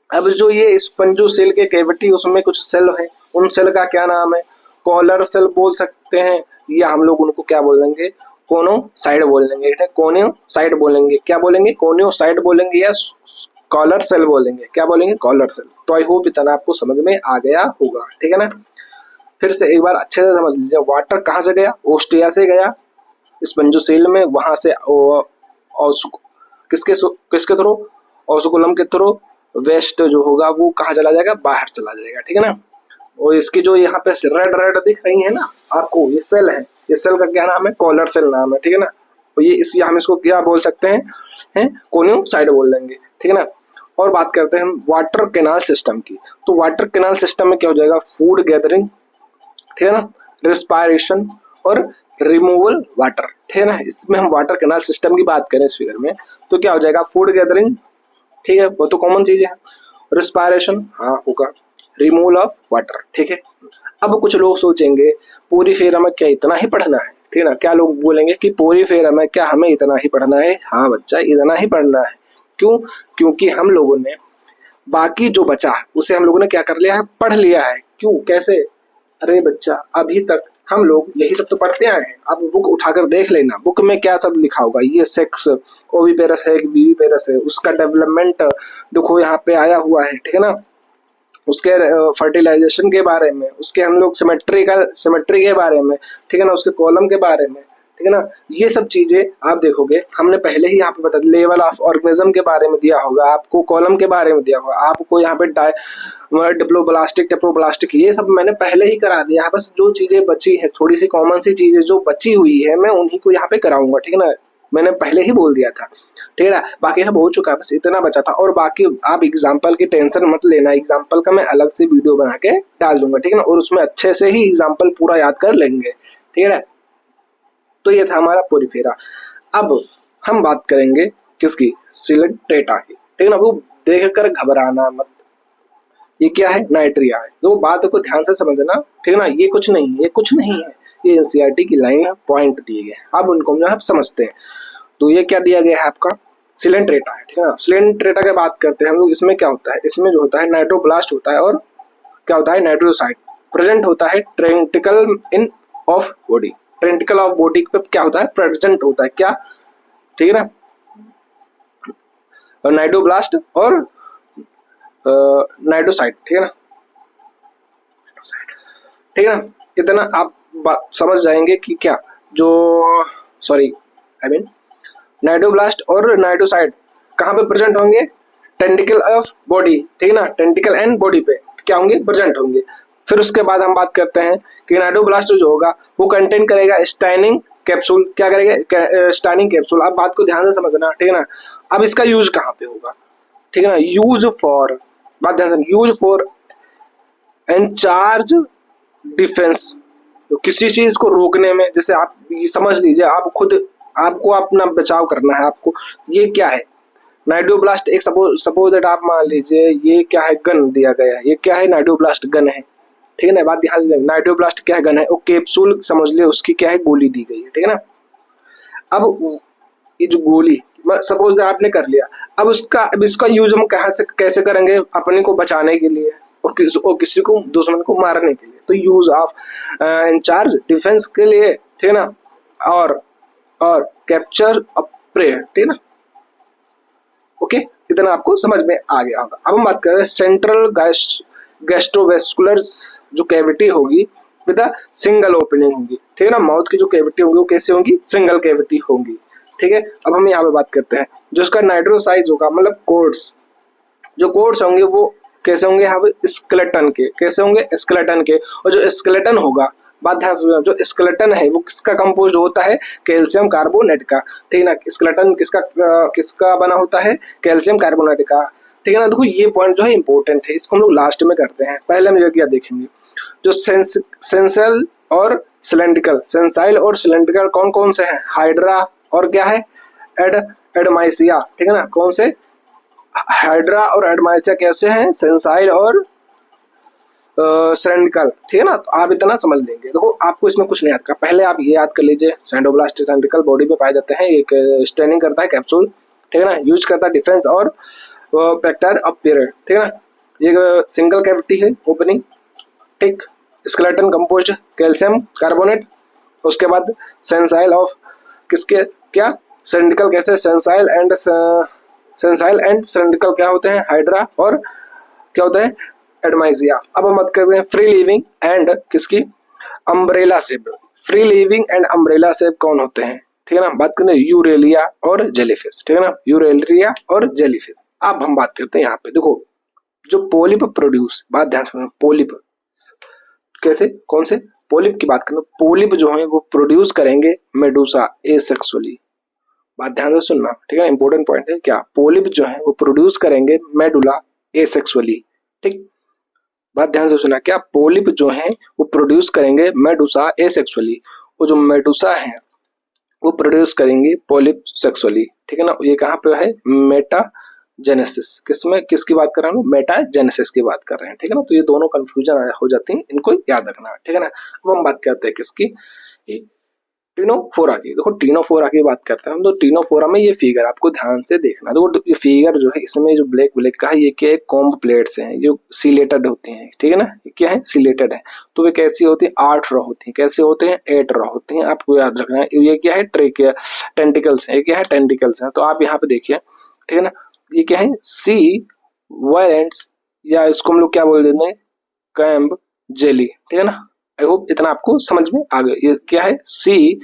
अब जो ये स्पंजोसेल के कैविटी, उसमें कुछ सेल है, उन सेल का क्या नाम है, कॉलर सेल बोल सकते हैं, या हम लोग उनको क्या बोलेंगे, कोनोसाइड बोलेंगे, कोनियोसाइड बोलेंगे, क्या बोलेंगे, कोनियोसाइड बोलेंगे, या कॉलर सेल बोलेंगे, क्या बोलेंगे, कॉलर सेल। तो आई होप इतना आपको समझ में आ गया होगा, ठीक है ना। फिर से एक बार अच्छे से समझ लीजिए, वाटर कहाँ से गया, ओस्टिया से गया स्पंजोसेल में, वहां से किसके किसके थ्रू, ओस्कुलम के थ्रू वेस्ट जो होगा वो कहाँ चला जाएगा, बाहर चला जाएगा, ठीक है ना। और इसकी जो यहाँ पे रेड रेड दिख रही है ना आपको, ये सेल है, ये सेल का क्या नाम है, कॉलर सेल नाम है, ठीक है ना। तो ये हम इसको क्या बोल सकते हैं, कोनियोसाइड बोल देंगे, ठीक है ना। और बात करते हैं हम वाटर कैनाल सिस्टम की। तो वाटर कैनाल सिस्टम में क्या हो जाएगा, फूड गैदरिंग, ठीक है ना, रिस्पायरेशन और रिमूवल वाटर, ठीक है ना। इसमें हम वाटर कैनाल सिस्टम की बात करें इस फिगर में, तो क्या हो जाएगा, फूड गैदरिंग, ठीक है, वो तो कॉमन चीज है। रिस्पायरेशन, हाँ होगा, रिमूवल ऑफ वाटर, ठीक है। अब कुछ लोग सोचेंगे पोरीफेरा में क्या इतना ही पढ़ना है, ठीक है ना। क्या लोग बोलेंगे कि पोरीफेरा में क्या हमें इतना ही पढ़ना है, हाँ बच्चा इतना ही पढ़ना है। क्यों, क्योंकि हम लोगों ने बाकी जो बचा उसे हम लोगों ने क्या कर लिया है, पढ़ लिया है। क्यों, कैसे, अरे बच्चा अभी तक हम लोग यही सब तो पढ़ते आए हैं। अब बुक उठाकर देख लेना, बुक में क्या सब लिखा होगा, ये सेक्स ओविपेरस है कि विविपेरस है, उसका डेवलपमेंट देखो यहाँ पे आया हुआ है, ठीक है ना। उसके फर्टिलाइजेशन के बारे में, उसके हम लोग सिमेट्री के बारे में, ठीक है ना, उसके कॉलम के बारे में, ठीक है ना। ये सब चीजें आप देखोगे हमने पहले ही यहाँ पे बता दिया, लेवल ऑफ ऑर्गेनिज्म के बारे में दिया होगा आपको, कॉलम के बारे में दिया होगा आपको, यहाँ पे डिप्लोब्लास्टिक टेप्लोब्लास्टिक ये सब मैंने पहले ही करा दिया है। बस जो चीजें बची है, थोड़ी सी कॉमन सी चीजें जो बची हुई है, मैं उन्हीं को यहाँ पे कराऊंगा, ठीक है ना। मैंने पहले ही बोल दिया था, ठीक है ना। बाकी सब हो चुका है, बस इतना बचा था। और बाकी आप एग्जाम्पल की टेंशन मत लेना, एग्जाम्पल का मैं अलग से वीडियो बना के डाल दूंगा, ठीक है ना। और उसमें अच्छे से ही एग्जाम्पल पूरा याद कर लेंगे, ठीक है ना। तो ये था हमारा पोरिफेरा। अब हम बात करेंगे किसकी, सिलेंट्रेटा की, ठीक है ना। वो देख कर घबराना मत, ये क्या है, नाइट्रिया है। तो बात को ध्यान से समझना, ठीक है ना। ये कुछ नहीं है, ये कुछ नहीं है, ये एनसीईआरटी की लाइन है, पॉइंट दिए गए, अब उनको जो है समझते हैं। तो ये क्या दिया गया है आपका, सिलेंट्रेटा है, ठीक है ना। सिलेंट्रेटा की बात करते हैं हम लोग। इसमें क्या होता है, इसमें जो होता है नाइट्रोब्लास्ट होता है, और क्या होता है, नाइट्रोसाइट प्रेजेंट होता है ट्रेंटिकल इन ऑफ बॉडी। ट्रेंटिकल ऑफ बॉडी पे क्या होता है, प्रेजेंट होता है क्या, ठीक है ना, नाइट्रोब्लास्ट और नाइट्रोसाइट, ठीक है ना, ठीक है ना। इतना आप बात समझ जाएंगे कि क्या जो, सॉरी आई मीन नाइट्रोब्लास्ट और नाइट्रोसाइट कहाँ पे प्रेजेंट होंगे, टेंटिकल ऑफ बॉडी, ठीक है ना, टेंटिकल एंड बॉडी पे क्या होंगे, प्रेजेंट होंगे। फिर उसके बाद हम बात करते हैं कि नाइट्रोब्लास्ट जो होगा वो कंटेन करेगा स्टाइनिंग कैप्सूल, क्या करेगा, स्टाइनिंग कैप्सूल। आप बात को ध्यान से समझना, ठीक है ना। अब इसका यूज कहाँ पे होगा, ठीक है ना, यूज फॉर, बात ध्यान से, यूज फॉर इंचार्ज डिफेंस, तो किसी चीज को रोकने में, जैसे आप ये समझ लीजिए, आप खुद आपको अपना बचाव करना है आपको। ये क्या है, नाइट्रोब्लास्ट, एक सपोज दैट आप मान लीजिए ये क्या है, गन दिया गया है, ये क्या है, नाइट्रोब्लास्ट गन है, ठीक है ना। बात ध्यान से, नाइट्रोब्लास्ट क्या है, गन है, और कैप्सूल समझ लिया उसकी क्या है, गोली दी गई है, ठीक है ना। अब ये जो गोली सपोज आपने कर लिया, अब इसका यूज हम कहाँ से कैसे करेंगे, अपने को बचाने के लिए और किसी को दुश्मन को मारने के लिए। तो यूज ऑफ इंचार्ज डिफेंस के लिए, ठीक है ना, और कैप्चर अ प्रे, ठीक है ना। ओके, इतना आपको समझ में आ गया होगा। अब हम बात करें सेंट्रल गैस्ट्रोवेस्कुलर जो कैविटी होगी विद अ सिंगल ओपनिंग होगी, ठीक है ना। माउथ की जो कैविटी होगी वो कैसे होगी, सिंगल कैविटी होगी, ठीक है। अब हम यहाँ पे बात करते हैं जो उसका नाइट्रोसाइज होगा, मतलब कोड्स, जो कोड्स होंगे वो कैसे होंगे, यहाँ पे स्केलेटन के, कैसे होंगे, स्केलेटन के। और जो स्केलेटन होगा, बात ध्यान से, जो स्केलेटन है वो किसका कंपोज होता है, कैल्शियम कार्बोनेट का, ठीक है ना। स्केलेटन किसका बना होता है, कैल्शियम कार्बोनेट का, ठीक है ना। देखो ये पॉइंट जो है इंपॉर्टेंट है, इसको हम लोग लास्ट में करते हैं, पहले हम ये क्या देखेंगे, जो सेंसल और सिलेंड्रिकल, सेंसाइल और सिलेंड्रिकल कौन कौन से हैं, हाइड्रा और क्या है, एडमाइसिया, ठीक है ना। कौन से, हाइड्रा और एडमाइसिया कैसे हैं, सेंसाइल और सिलेंड्रिकल, ठीक है ना। तो आप इतना समझ लेंगे। देखो आपको इसमें कुछ नहीं याद कर, पहले आप ये याद कर लीजिए, सेंडोब्लास्ट सिलेंड्रिकल बॉडी में पाए जाते हैं, एक स्टेनिंग करता है कैप्सूल, ठीक है ना, यूज करता है डिफेंस और पेक्टाइल ऑफ पीरियड, ठीक है ना। ये सिंगल कैविटी है ओपनिंग, ठीक, स्केलेटन कंपोज्ड कैल्शियम कार्बोनेट, उसके बाद सेंसाइल ऑफ किसके, क्या, सिलेंड्रिकल कैसे, सेंसाइल एंड सिलेंड्रिकल क्या होते हैं, हाइड्रा और क्या होता है, एडमाइसिया। अब हम बात करते हैं फ्री लिविंग एंड किसकी, umbrella shape. Free living and umbrella shape कौन होते हैं, ठीक है ना। बात करते हैं यूरेलिया और जेलीफिश, ठीक है ना, यूरेलिया और जेलीफिश। अब हम बात करते हैं यहाँ पे, देखो जो पोलिप प्रोड्यूस, बात ध्यान से, पोलिप कैसे, कौन से, पोलिप की बात करें, पोलिप जो है वो प्रोड्यूस करेंगे मेडुसा एसेक्सुअली। बात ध्यान से सुनना, ठीक है, इंपॉर्टेंट पॉइंट है, क्या, पोलिप जो है वो प्रोड्यूस करेंगे मेडुला एसेक्सुअली, ठीक। बात ध्यान से सुना, क्या, पोलिप जो है वो प्रोड्यूस करेंगे मेडुसा एसेक्सुअली, और जो मेडुसा है वो प्रोड्यूस करेंगे पोलिप सेक्सुअली, ठीक है ना। ये कहाँ पे है, मेटाजेनेसिस, किसमें, किसकी बात कर रहा हूँ, मेटाजेनेसिस की बात कर रहे हैं, ठीक है ना। तो ये दोनों कंफ्यूजन हो जाती है, इनको याद रखना, ठीक है ना। अब हम बात करते हैं किसकी, टीनोफोरा की। देखो टीनोफोरा की बात करते हैं हम, तो टीनोफोरा में ये फिगर आपको ध्यान से देखना। देखो ये फिगर जो है इसमें जो ब्लैक ब्लैक का है, ये क्या है, कॉम्ब प्लेट्स हैं जो सिलेटेड होती हैं, ठीक है ना। ये क्या है, सिलेटेड है। तो वे कैसी होती है, 8 रो होती है, कैसे होते हैं, 8 रो होती हैं, आपको याद रखना है। ये क्या है, ट्रेकिया, टेंटिकल्स है, ये क्या है, टेंटिकल्स है। तो आप यहाँ पे देखिए, ठीक है ना, ये क्या है, सी वायलेंट्स, या इसको हम लोग क्या बोल देते हैं, कैम्ब जेली, ठीक है ना। आई होप इतना आपको समझ में आ गया। ये क्या है, सी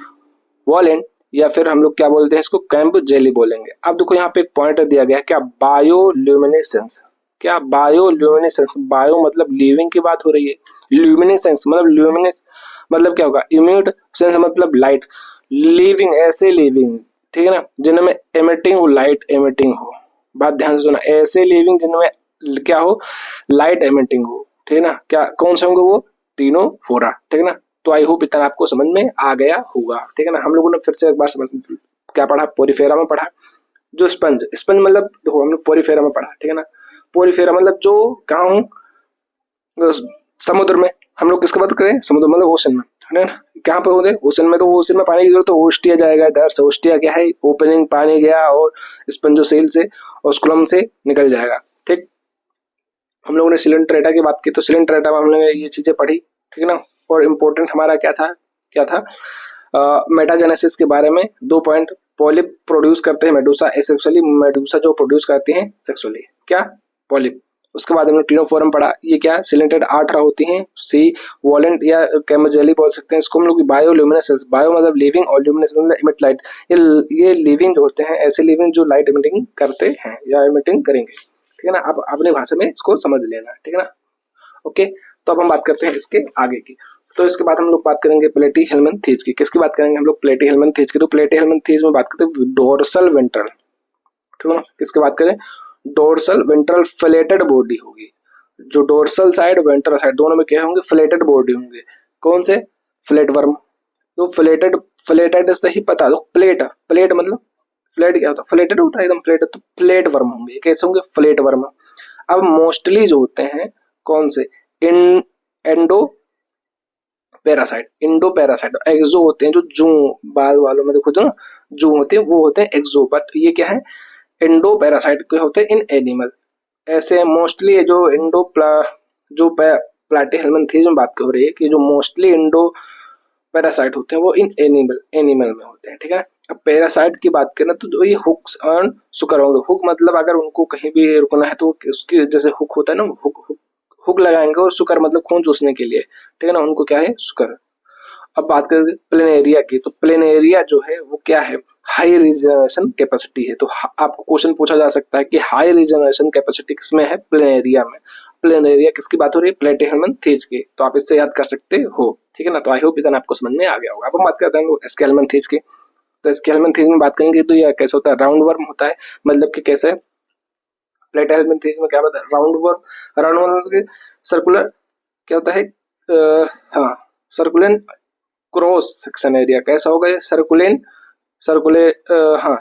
वॉलेंट, या फिर हम लोग क्या बोलते हैं इसको, कैंप जेली बोलेंगे। अब देखो यहाँ पे एक पॉइंट दिया गया है क्या, बायोल्यूमिनेसेंस। क्या बायोल्यूमिनेसेंस, बायो मतलब लिविंग की बात हो रही है, ल्यूमिनेसेंस मतलब ल्यूमिनेस मतलब क्या होगा, इम्यूट सेंस मतलब लाइट, लिविंग ऐसे लिविंग, ठीक है ना, जिनमें एमिटिंग हो, लाइट एमिटिंग हो। बात ध्यान से सुना, ऐसे लिविंग जिनमें क्या हो, लाइट एमिटिंग हो, ठीक है ना। क्या कौन से होंगे वो, तीनों फोरा, ठीक है ना। तो आई होप इतना आपको समझ में आ गया होगा, ठीक है ना। हम लोगों ने फिर से एक बार समझ क्या पढ़ा, पोरीफेरा में पढ़ा, जो स्पंज, स्पंज मतलब देखो हम लोग पोरीफेरा में पढ़ा, ठीक है ना। पोरीफेरा मतलब जो कहाँ हूँ, समुद्र में। हम लोग किसकी बात करें, समुद्र मतलब ओशन में, है ना। कहाँ पर होते, ओशन में, तो ओशन में पानी की जरूरत, तो ओस्टिया जाएगा इधर से, ओस्टिया क्या है, ओपनिंग, पानी गया और स्पंजोसेल से ऑस्कुलम से निकल जाएगा, ठीक। हम लोगों ने सिलेंट्रेटा की बात की, तो सिलेंट्रेटा में हम लोगों ने ये चीजें पढ़ी, ठीक है ना। और इम्पोर्टेंट हमारा क्या था मेटाजेनेसिस के बारे में 2 पॉइंट, पॉलिप प्रोड्यूस करते हैं मेडूसा एसेक्सुअली, मेडूसा जो प्रोड्यूस करते हैं सेक्सुअली, क्या, पॉलिप। उसके बाद हमने टिनोफोरम पढ़ा, ये क्या, सिलेंटेड आर्ट्रा होती हैं, सी वॉलेंट या कैमजेली बोल सकते हैं इसको हम लोग। बायोल्यूमिनेसेंस, बायो मतलब लिविंग और ल्यूमिनेसेंस मतलब इमिट लाइट, ये लिविंग जो होते हैं, ऐसे लिविंग जो लाइट इमिटिंग करते हैं या इमिटिंग करेंगे, ठीक है ना। आप अपनी भाषा में इसको समझ लेना, ठीक है ना। ओके, तो अब हम बात करते हैं इसके आगे की। तो इसके बाद हम लोग बात करेंगे प्लेटीहेल्मिन्थेज की। किसकी बात करेंगे हम लोग, प्लेटीहेल्मिन्थेज की। तो प्लेटीहेल्मिन्थेज में बात करते हैं डोर्सल वेंट्रल, ठीक है ना। किसकी बात करें, डोर्सल वेंट्रल फ्लेटेड बॉडी होगी। जो डोर्सल साइड वेंट्रल साइड दोनों में क्या होंगे, फ्लेटेड बॉडी होंगे। कौन से, फ्लेट वर्म। तो फ्लेटेड, फ्लेटेड से ही पता दो, प्लेट, प्लेट मतलब फ्लेट क्या होता है, फ्लेटेड होता है एकदम फ्लेट, तो प्लेट वर्म होंगे। कैसे होंगे, फ्लेट वर्म। अब मोस्टली जो होते हैं कौन से, इन एंडो पैरासाइट, इंडो पैरासाइट, एक्सो होते हैं जो जू बाल वालों में देखो, जो जू होते हैं वो होते हैं एक्सो, बट ये क्या है, इंडो पैरासाइट के होते हैं इन एनिमल। ऐसे मोस्टली जो इंडो जो प्लेटीहेल्मिन्थेज में बात हो रही है कि जो मोस्टली इंडो पैरासाइट होते हैं वो इन एनिमल में होते हैं, ठीक है। अब पैरासाइट की बात करें तो ये हुक्स एंड सुकर होंगे। हुक मतलब अगर उनको कहीं भी रुकना है तो उसकी जैसे हुक होता है ना, हुक लगाएंगे, और सुकर मतलब खून चूसने के लिए, ठीक है ना, उनको क्या है, सुकर। अब बात करें प्लेनेरिया की, तो प्लेनेरिया जो है वो क्या है, हाई रिजनरेशन कैपेसिटी है। तो आपको क्वेश्चन पूछा जा सकता है कि हाई रिजनरेशन कैपेसिटी किसमें है, प्लेनेरिया में। प्लेनेरिया किसकी बात हो रही है, प्लेटीहेल्मिन्थेज की। तो आप इससे याद कर सकते हो, ठीक है ना। तो आई होप इतना आपको समझ में आ गया होगा। अब हम बात करते हैं स्केल्मनथेज की। तो स्केल्मनथेज में बात करेंगे तो यह कैसे होता है, राउंड वर्म होता है, मतलब कि कैसे, प्लेटीहेल्मिन्थेज में क्या होता है, राउंड वर्म। राउंड वर्म मतलब सर्कुलर क्या होता है, हाँ, सर्कुलेंट क्रॉस सेक्शन एरिया। कैसा होगा ये,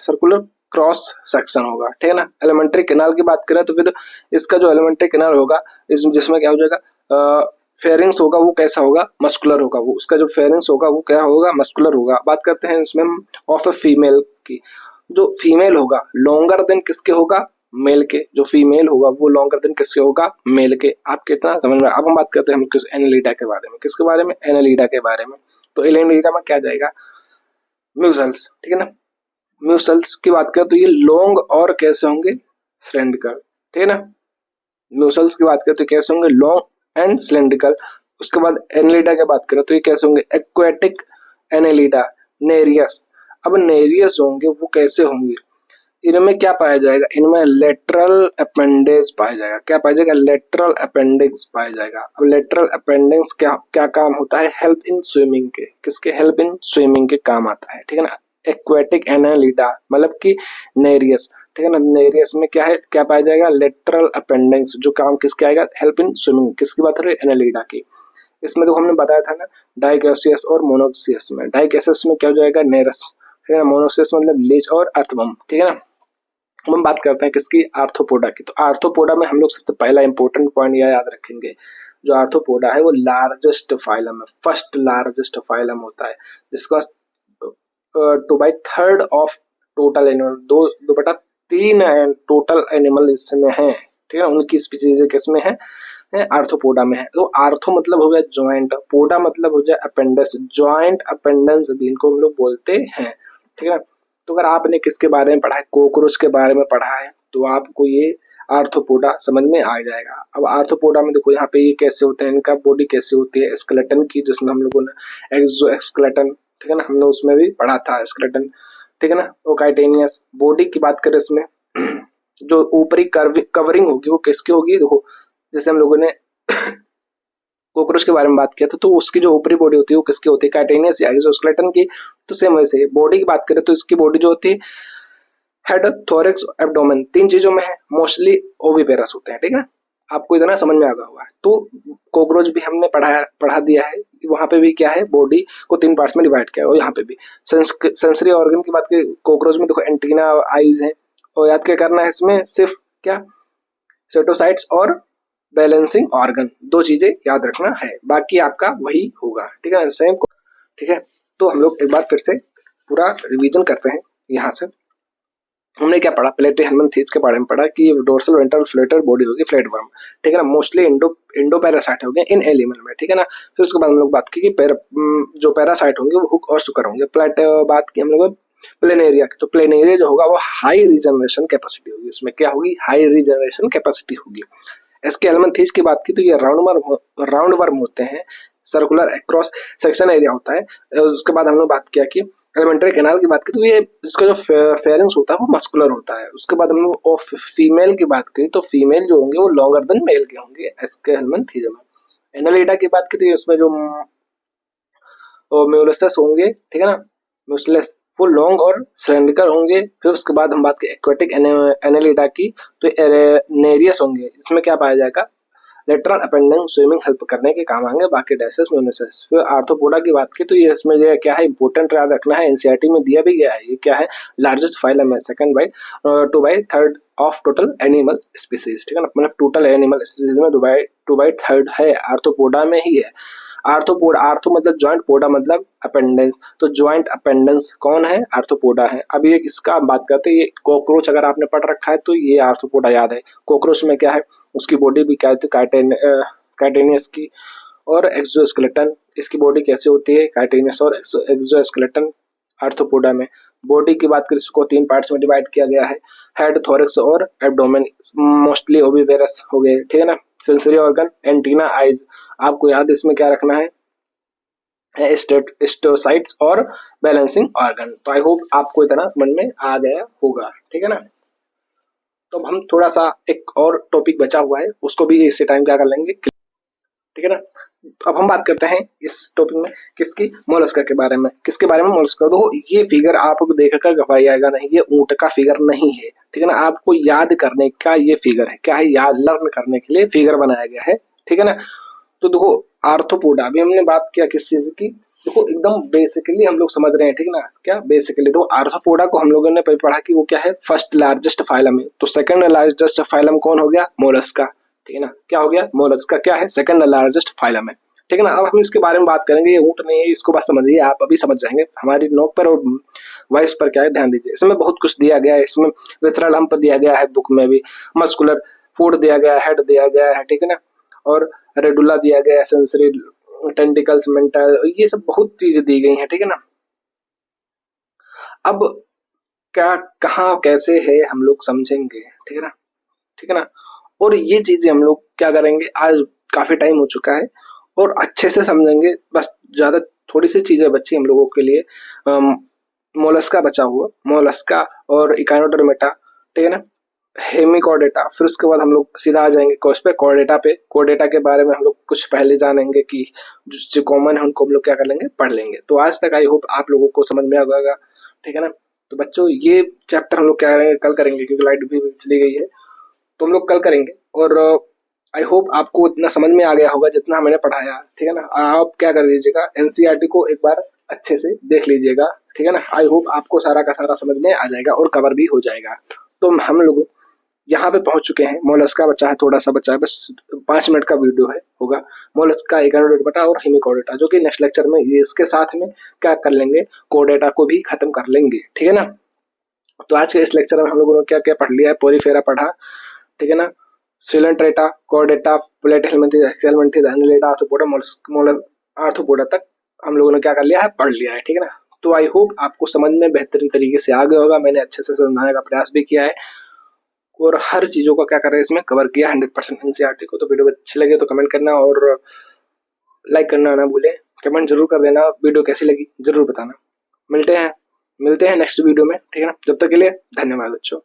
सर्कुलर क्रॉस सेक्शन होगा, ठीक है ना। एलिमेंट्री कैनाल की बात करें तो फिर इसका जो एलिमेंट्री कैनाल होगा, जिसमें क्या हो जाएगा, फेरिंग्स होगा, वो कैसा होगा, मस्कुलर होगा। वो उसका जो फेरिंग्स होगा वो क्या होगा, मस्कुलर होगा। बात करते हैं इसमें ऑफ ए फीमेल की। जो फीमेल होगा लॉन्गर देन किसके होगा, मेल के। जो फीमेल होगा वो लॉन्गर देन किसके होगा, मेल के। आप कितना समझ में। अब हम बात करते हैं हम एनालिडा के बारे में। किसके बारे में, एनालिडा के बारे में। तो एनालिडा में क्या जाएगा, म्यूसल्स, ठीक है ना। म्यूसल्स की बात करें तो ये लॉन्ग और कैसे होंगे, सिलेंड्रिकल, ठीक है ना। म्यूसल्स की बात करें तो कैसे होंगे, लॉन्ग एंड सिलेंड्रिकल। उसके बाद एनालिडा की बात करें तो ये कैसे होंगे, एक्वेटिक एनालिडा, नेरियस। अब नेरियस होंगे वो कैसे होंगे, इनमें क्या पाया जाएगा, इनमें लेटरल अपेंडेज पाया जाएगा। क्या पाया जाएगा, लेटरल अपेंडिक्स पाया जाएगा। अब लेटरल अपेंडिक्स क्या क्या काम होता है, हेल्प इन स्विमिंग के, किसके, हेल्प इन स्विमिंग के काम आता है, ठीक है ना। एक्वेटिक एनालिडा मतलब कि नेरियस, ठीक है ना। नेरियस में क्या है, क्या पाया जाएगा, लेटरल अपेंडिक्स, जो काम किसके आएगा, हेल्प इन स्विमिंग। किसकी बात हो रही है, एनालिडा की। इसमें तो हमने बताया था ना, डाइगैसियस और मोनोगैसियस में। डाइगैसियस में क्या हो जाएगा, नेरस, ठीक है ना। मोनोगैसियस मतलब लीच और अर्थवर्म, ठीक है ना। हम बात करते हैं किसकी, आर्थ्रोपोडा की। तो आर्थ्रोपोडा में हम लोग सबसे पहला इंपॉर्टेंट पॉइंट यह याद रखेंगे, जो आर्थ्रोपोडा है वो लार्जेस्ट फाइलम है, फर्स्ट लार्जेस्ट फाइलम होता है, जिसका 2/3 of total animal, 2/3 total animal इसमें है, ठीक है। उनकी स्पीसीज किसमें है, आर्थ्रोपोडा में है। तो आर्थो मतलब हो गया ज्वाइंट, पोडा मतलब हो जाए अपेंडेंस, ज्वाइंट अपेंडेंस भी इनको हम लोग बोलते हैं, ठीक है। तो अगर आपने किसके बारे में पढ़ा है, कॉकरोच के बारे में पढ़ा है, तो आपको ये आर्थ्रोपोडा समझ में आ जाएगा। अब आर्थ्रोपोडा में देखो यहाँ पे ये कैसे होते हैं, इनका बॉडी कैसे होती है, स्केलेटन की, जिसमें हम लोगों ने एक्सोस्केलेटन, ठीक है ना, हमने उसमें भी पढ़ा था स्केलेटन, ठीक है ना। वो काइटेनियस बॉडी की बात करें इसमें जो ऊपरी कवरिंग होगी वो किसकी होगी, देखो जैसे हम लोगों ने कॉकरोच के बारे में बात किया था, तो उसकी जो ऊपरी बॉडी होती है वो किसकी होती है, काइटेनियस या एक्सोस्केलेटन की। तो सेम वैसे बॉडी की बात करें तो इसकी बॉडी जो होती है हेड, थोरेक्स, एब्डोमेन, तीन चीजों में है, मोस्टली ओविपेरस होते हैं, ठीक है ना। आपको इतना समझ में आ गया हुआ है। तो कॉकरोच भी हमने पढ़ा दिया है, वहां पे भी क्या है, बॉडी को तीन पार्ट्स में डिवाइड किया है। और यहाँ पे भी सेंसरी ऑर्गन की बात करें कॉकरोच में, देखो एंटीना, आईज है, और याद क्या करना है इसमें, सिर्फ क्या, सेटोसाइट्स और बैलेंसिंग ऑर्गन, दो चीजें याद रखना है, बाकी आपका वही होगा, ठीक है ना, सेम। ठीक है, तो हम लोग एक बार फिर से पूरा रिवीजन करते हैं। यहाँ से हमने क्या पढ़ा, प्लेटिहेल्मिन्थेस के बारे में पढ़ा कि डोर्सल वेंट्रल फ्लेटर बॉडी होगी फ्लैट वर्म, ठीक है ना, मोस्टली इंडो पैरासाइट होंगे इन एनिमल में, ठीक है ना। फिर उसके बाद हम लोग बात की कि जो पैरासाइट होंगे वो हुक और सुकर होंगे। बात की हम लोग प्लेनेरिया की, तो प्लेनेरिया जो होगा वो हाई रीजनरेशन कैपेसिटी होगी, उसमें क्या होगी, हाई रीजनरेशन कैपेसिटी होगी। इसके एल्मंथीज की बात की तो ये राउंड वर्म होते हैं, सर्कुलर क्रॉस सेक्शन एरिया होता है। उसके बाद हमने बात किया कि एलिमेंट्री कैनाल की बात की तो ये इसका जो फेरेंस होता है वो मस्कुलर होता है। उसके बाद हमने ऑफ फीमेल की बात की तो फीमेल जो होंगे वो लॉन्गर देन मेल के होंगे इसके एल्मंथीज में। एनालिडा की बात की तो उसमें जो म्यूलस होंगे, ठीक है ना, म्यूसलेस, वो लॉन्ग और सिलेंड्रिकल होंगे। फिर उसके बाद हम बात की एक्वेटिक एनालिडा की, तो नेरियस होंगे, इसमें क्या पाया जाएगा, लेटरल अपेंडेंस, स्विमिंग हेल्प करने के काम आएंगे, बाकी डैसेस म्यूनिसेस। फिर आर्थ्रोपोडा की बात की तो ये इसमें जो क्या है इंपॉर्टेंट याद रखना है, एनसीईआरटी में दिया भी गया है, ये क्या है, लार्जेस्ट फाइलम है, second by 2/3 of total animal species, ठीक है ना, मतलब टोटल एनिमल स्पीसीज में 2/3 है, आर्थ्रोपोडा में ही है। आर्थ्रोपोडा, आर्थो मतलब जॉइंट, पोडा मतलब अपेंडेंस, तो जॉइंट अपेंडेंस कौन है, आर्थ्रोपोडा है। अब ये इसका बात करते हैं, ये कॉकरोच अगर आपने पढ़ रखा है तो ये आर्थ्रोपोडा याद है। कॉकरोच में क्या है, उसकी बॉडी भी क्या है, काइटेनियस की, और एक्सोस्केलेटन, इसकी बॉडी कैसे होती है, काइटेनियस और एक्सोस्केलेटन। आर्थ्रोपोडा में बॉडी की बात करें इसको तीन पार्ट्स में डिवाइड किया गया है, हेड, थोरैक्स और एब्डोमेन, मोस्टली ओविपेरस हो गए, ठीक है ना। सेंसरी ऑर्गन, एंटीना, आइज, आपको याद इसमें क्या रखना है, स्टेटोसाइट्स और बैलेंसिंग ऑर्गन। तो आई होप आपको इतना समझ में आ गया होगा, ठीक है ना। तो हम थोड़ा सा एक और टॉपिक बचा हुआ है, उसको भी इसी टाइम क्या कर लेंगे, ठीक है ना। अब हम बात करते हैं इस टॉपिक में किसकी, मोलस्का के बारे में। किसके बारे में, मोलस्का। तो ये फिगर आपको देखकर घबराई आएगा नहीं, ये ऊंट का फिगर नहीं है, ठीक है ना, आपको याद करने का ये फिगर है, क्या है, याद लर्न करने के लिए फिगर बनाया गया है, ठीक है ना। तो देखो आर्थ्रोपोडा, अभी हमने बात किया किस चीज की, देखो एकदम बेसिकली हम लोग समझ रहे हैं, ठीक है ना, क्या बेसिकली तो आर्थ्रोपोडा को हम लोगों ने पढ़ा कि वो क्या है, फर्स्ट लार्जेस्ट फाइलम है। तो सेकंड लार्जेस्ट फाइलम कौन हो गया, मोलस्का, ठीक है ना, क्या हो गया, मोलस्का क्या है, सेकंड लार्जेस्ट फाइलम है, ठीक है ना। अब हम इसके बारे में बात करेंगे, ये ऊंट नहीं है, इसको बस समझिए, आप अभी समझ जाएंगे, हमारी नोक पर और वॉइस पर क्या है ध्यान दीजिए। इसमें बहुत कुछ दिया गया है, इसमें विसरल हम्प दिया गया है बुक में भी, मस्कुलर फूड दिया गया है, हेड दिया गया है, ठीक है ना, और रेडुला दिया गया है, सेंसरी, टेंटिकल्स, मेंटल, ये सब बहुत चीजें दी गई हैं, ठीक है ना। अब क्या, कहाँ, कैसे है, हम लोग समझेंगे, ठीक है ना, ठीक है ना। और ये चीजें हम लोग क्या करेंगे, आज काफी टाइम हो चुका है और अच्छे से समझेंगे, बस ज्यादा थोड़ी सी चीजें बची हम लोगों के लिए। मोलस्का बचा हुआ, मोलस्का और इकानोडर्मेटा, ठीक है ना, हेमिकॉर्डेटा। फिर उसके बाद हम लोग सीधा आ जाएंगे कोर्स पे, कॉर्डेटा पे। कॉर्डेटा के बारे में हम लोग कुछ पहले जानेंगे कि जो कॉमन है उनको हम लोग क्या कर लेंगे, पढ़ लेंगे। तो आज तक आई होप आप लोगों को समझ में आ गया, ठीक है ना। तो बच्चों ये चैप्टर हम लोग क्या करेंगे, कल करेंगे, क्योंकि लाइट भी चली गई है, तो हम लोग कल करेंगे। और आई होप आपको इतना समझ में आ गया होगा जितना मैंने पढ़ाया, ठीक है ना। आप क्या कर लीजिएगा, एनसीईआरटी को एक बार अच्छे से देख लीजिएगा, ठीक है ना। आई होप आपको सारा का सारा समझ में आ जाएगा और कवर भी हो जाएगा। तो हम लोग यहाँ पे पहुंच चुके हैं, मोलस्का बचा है, थोड़ा सा बचा है, बस 5 मिनट का वीडियो है होगा। मोलस्का, इकानोडर्मेटा और हेमिकॉर्डेटा, जो कि नेक्स्ट लेक्चर में ये इसके साथ में क्या कर लेंगे, कॉर्डेटा को भी खत्म कर लेंगे, ठीक है ना। तो आज के इस लेक्चर में हम लोगों ने क्या क्या पढ़ लिया है, पोरीफेरा पढ़ा, ठीक है ना, सिलेंट्रेटा, कॉर्डेटा, प्लेटिहेल्मिन्थेस, एनालिडा, आर्थ्रोपोडा तक हम लोगों ने क्या कर लिया है, पढ़ लिया है, ठीक है ना। तो आई होप आपको समझ में बेहतरीन तरीके से आ गया होगा, मैंने अच्छे से समझाने का प्रयास भी किया है और हर चीजों का क्या कर रहे हैं इसमें कवर किया 100% एनसीईआरटी को। तो वीडियो अच्छी लगे तो कमेंट करना और लाइक करना ना भूलें। कमेंट जरूर कर देना, वीडियो कैसी लगी जरूर बताना। मिलते हैं नेक्स्ट वीडियो में, ठीक है ना। जब तक के लिए धन्यवाद बच्चों।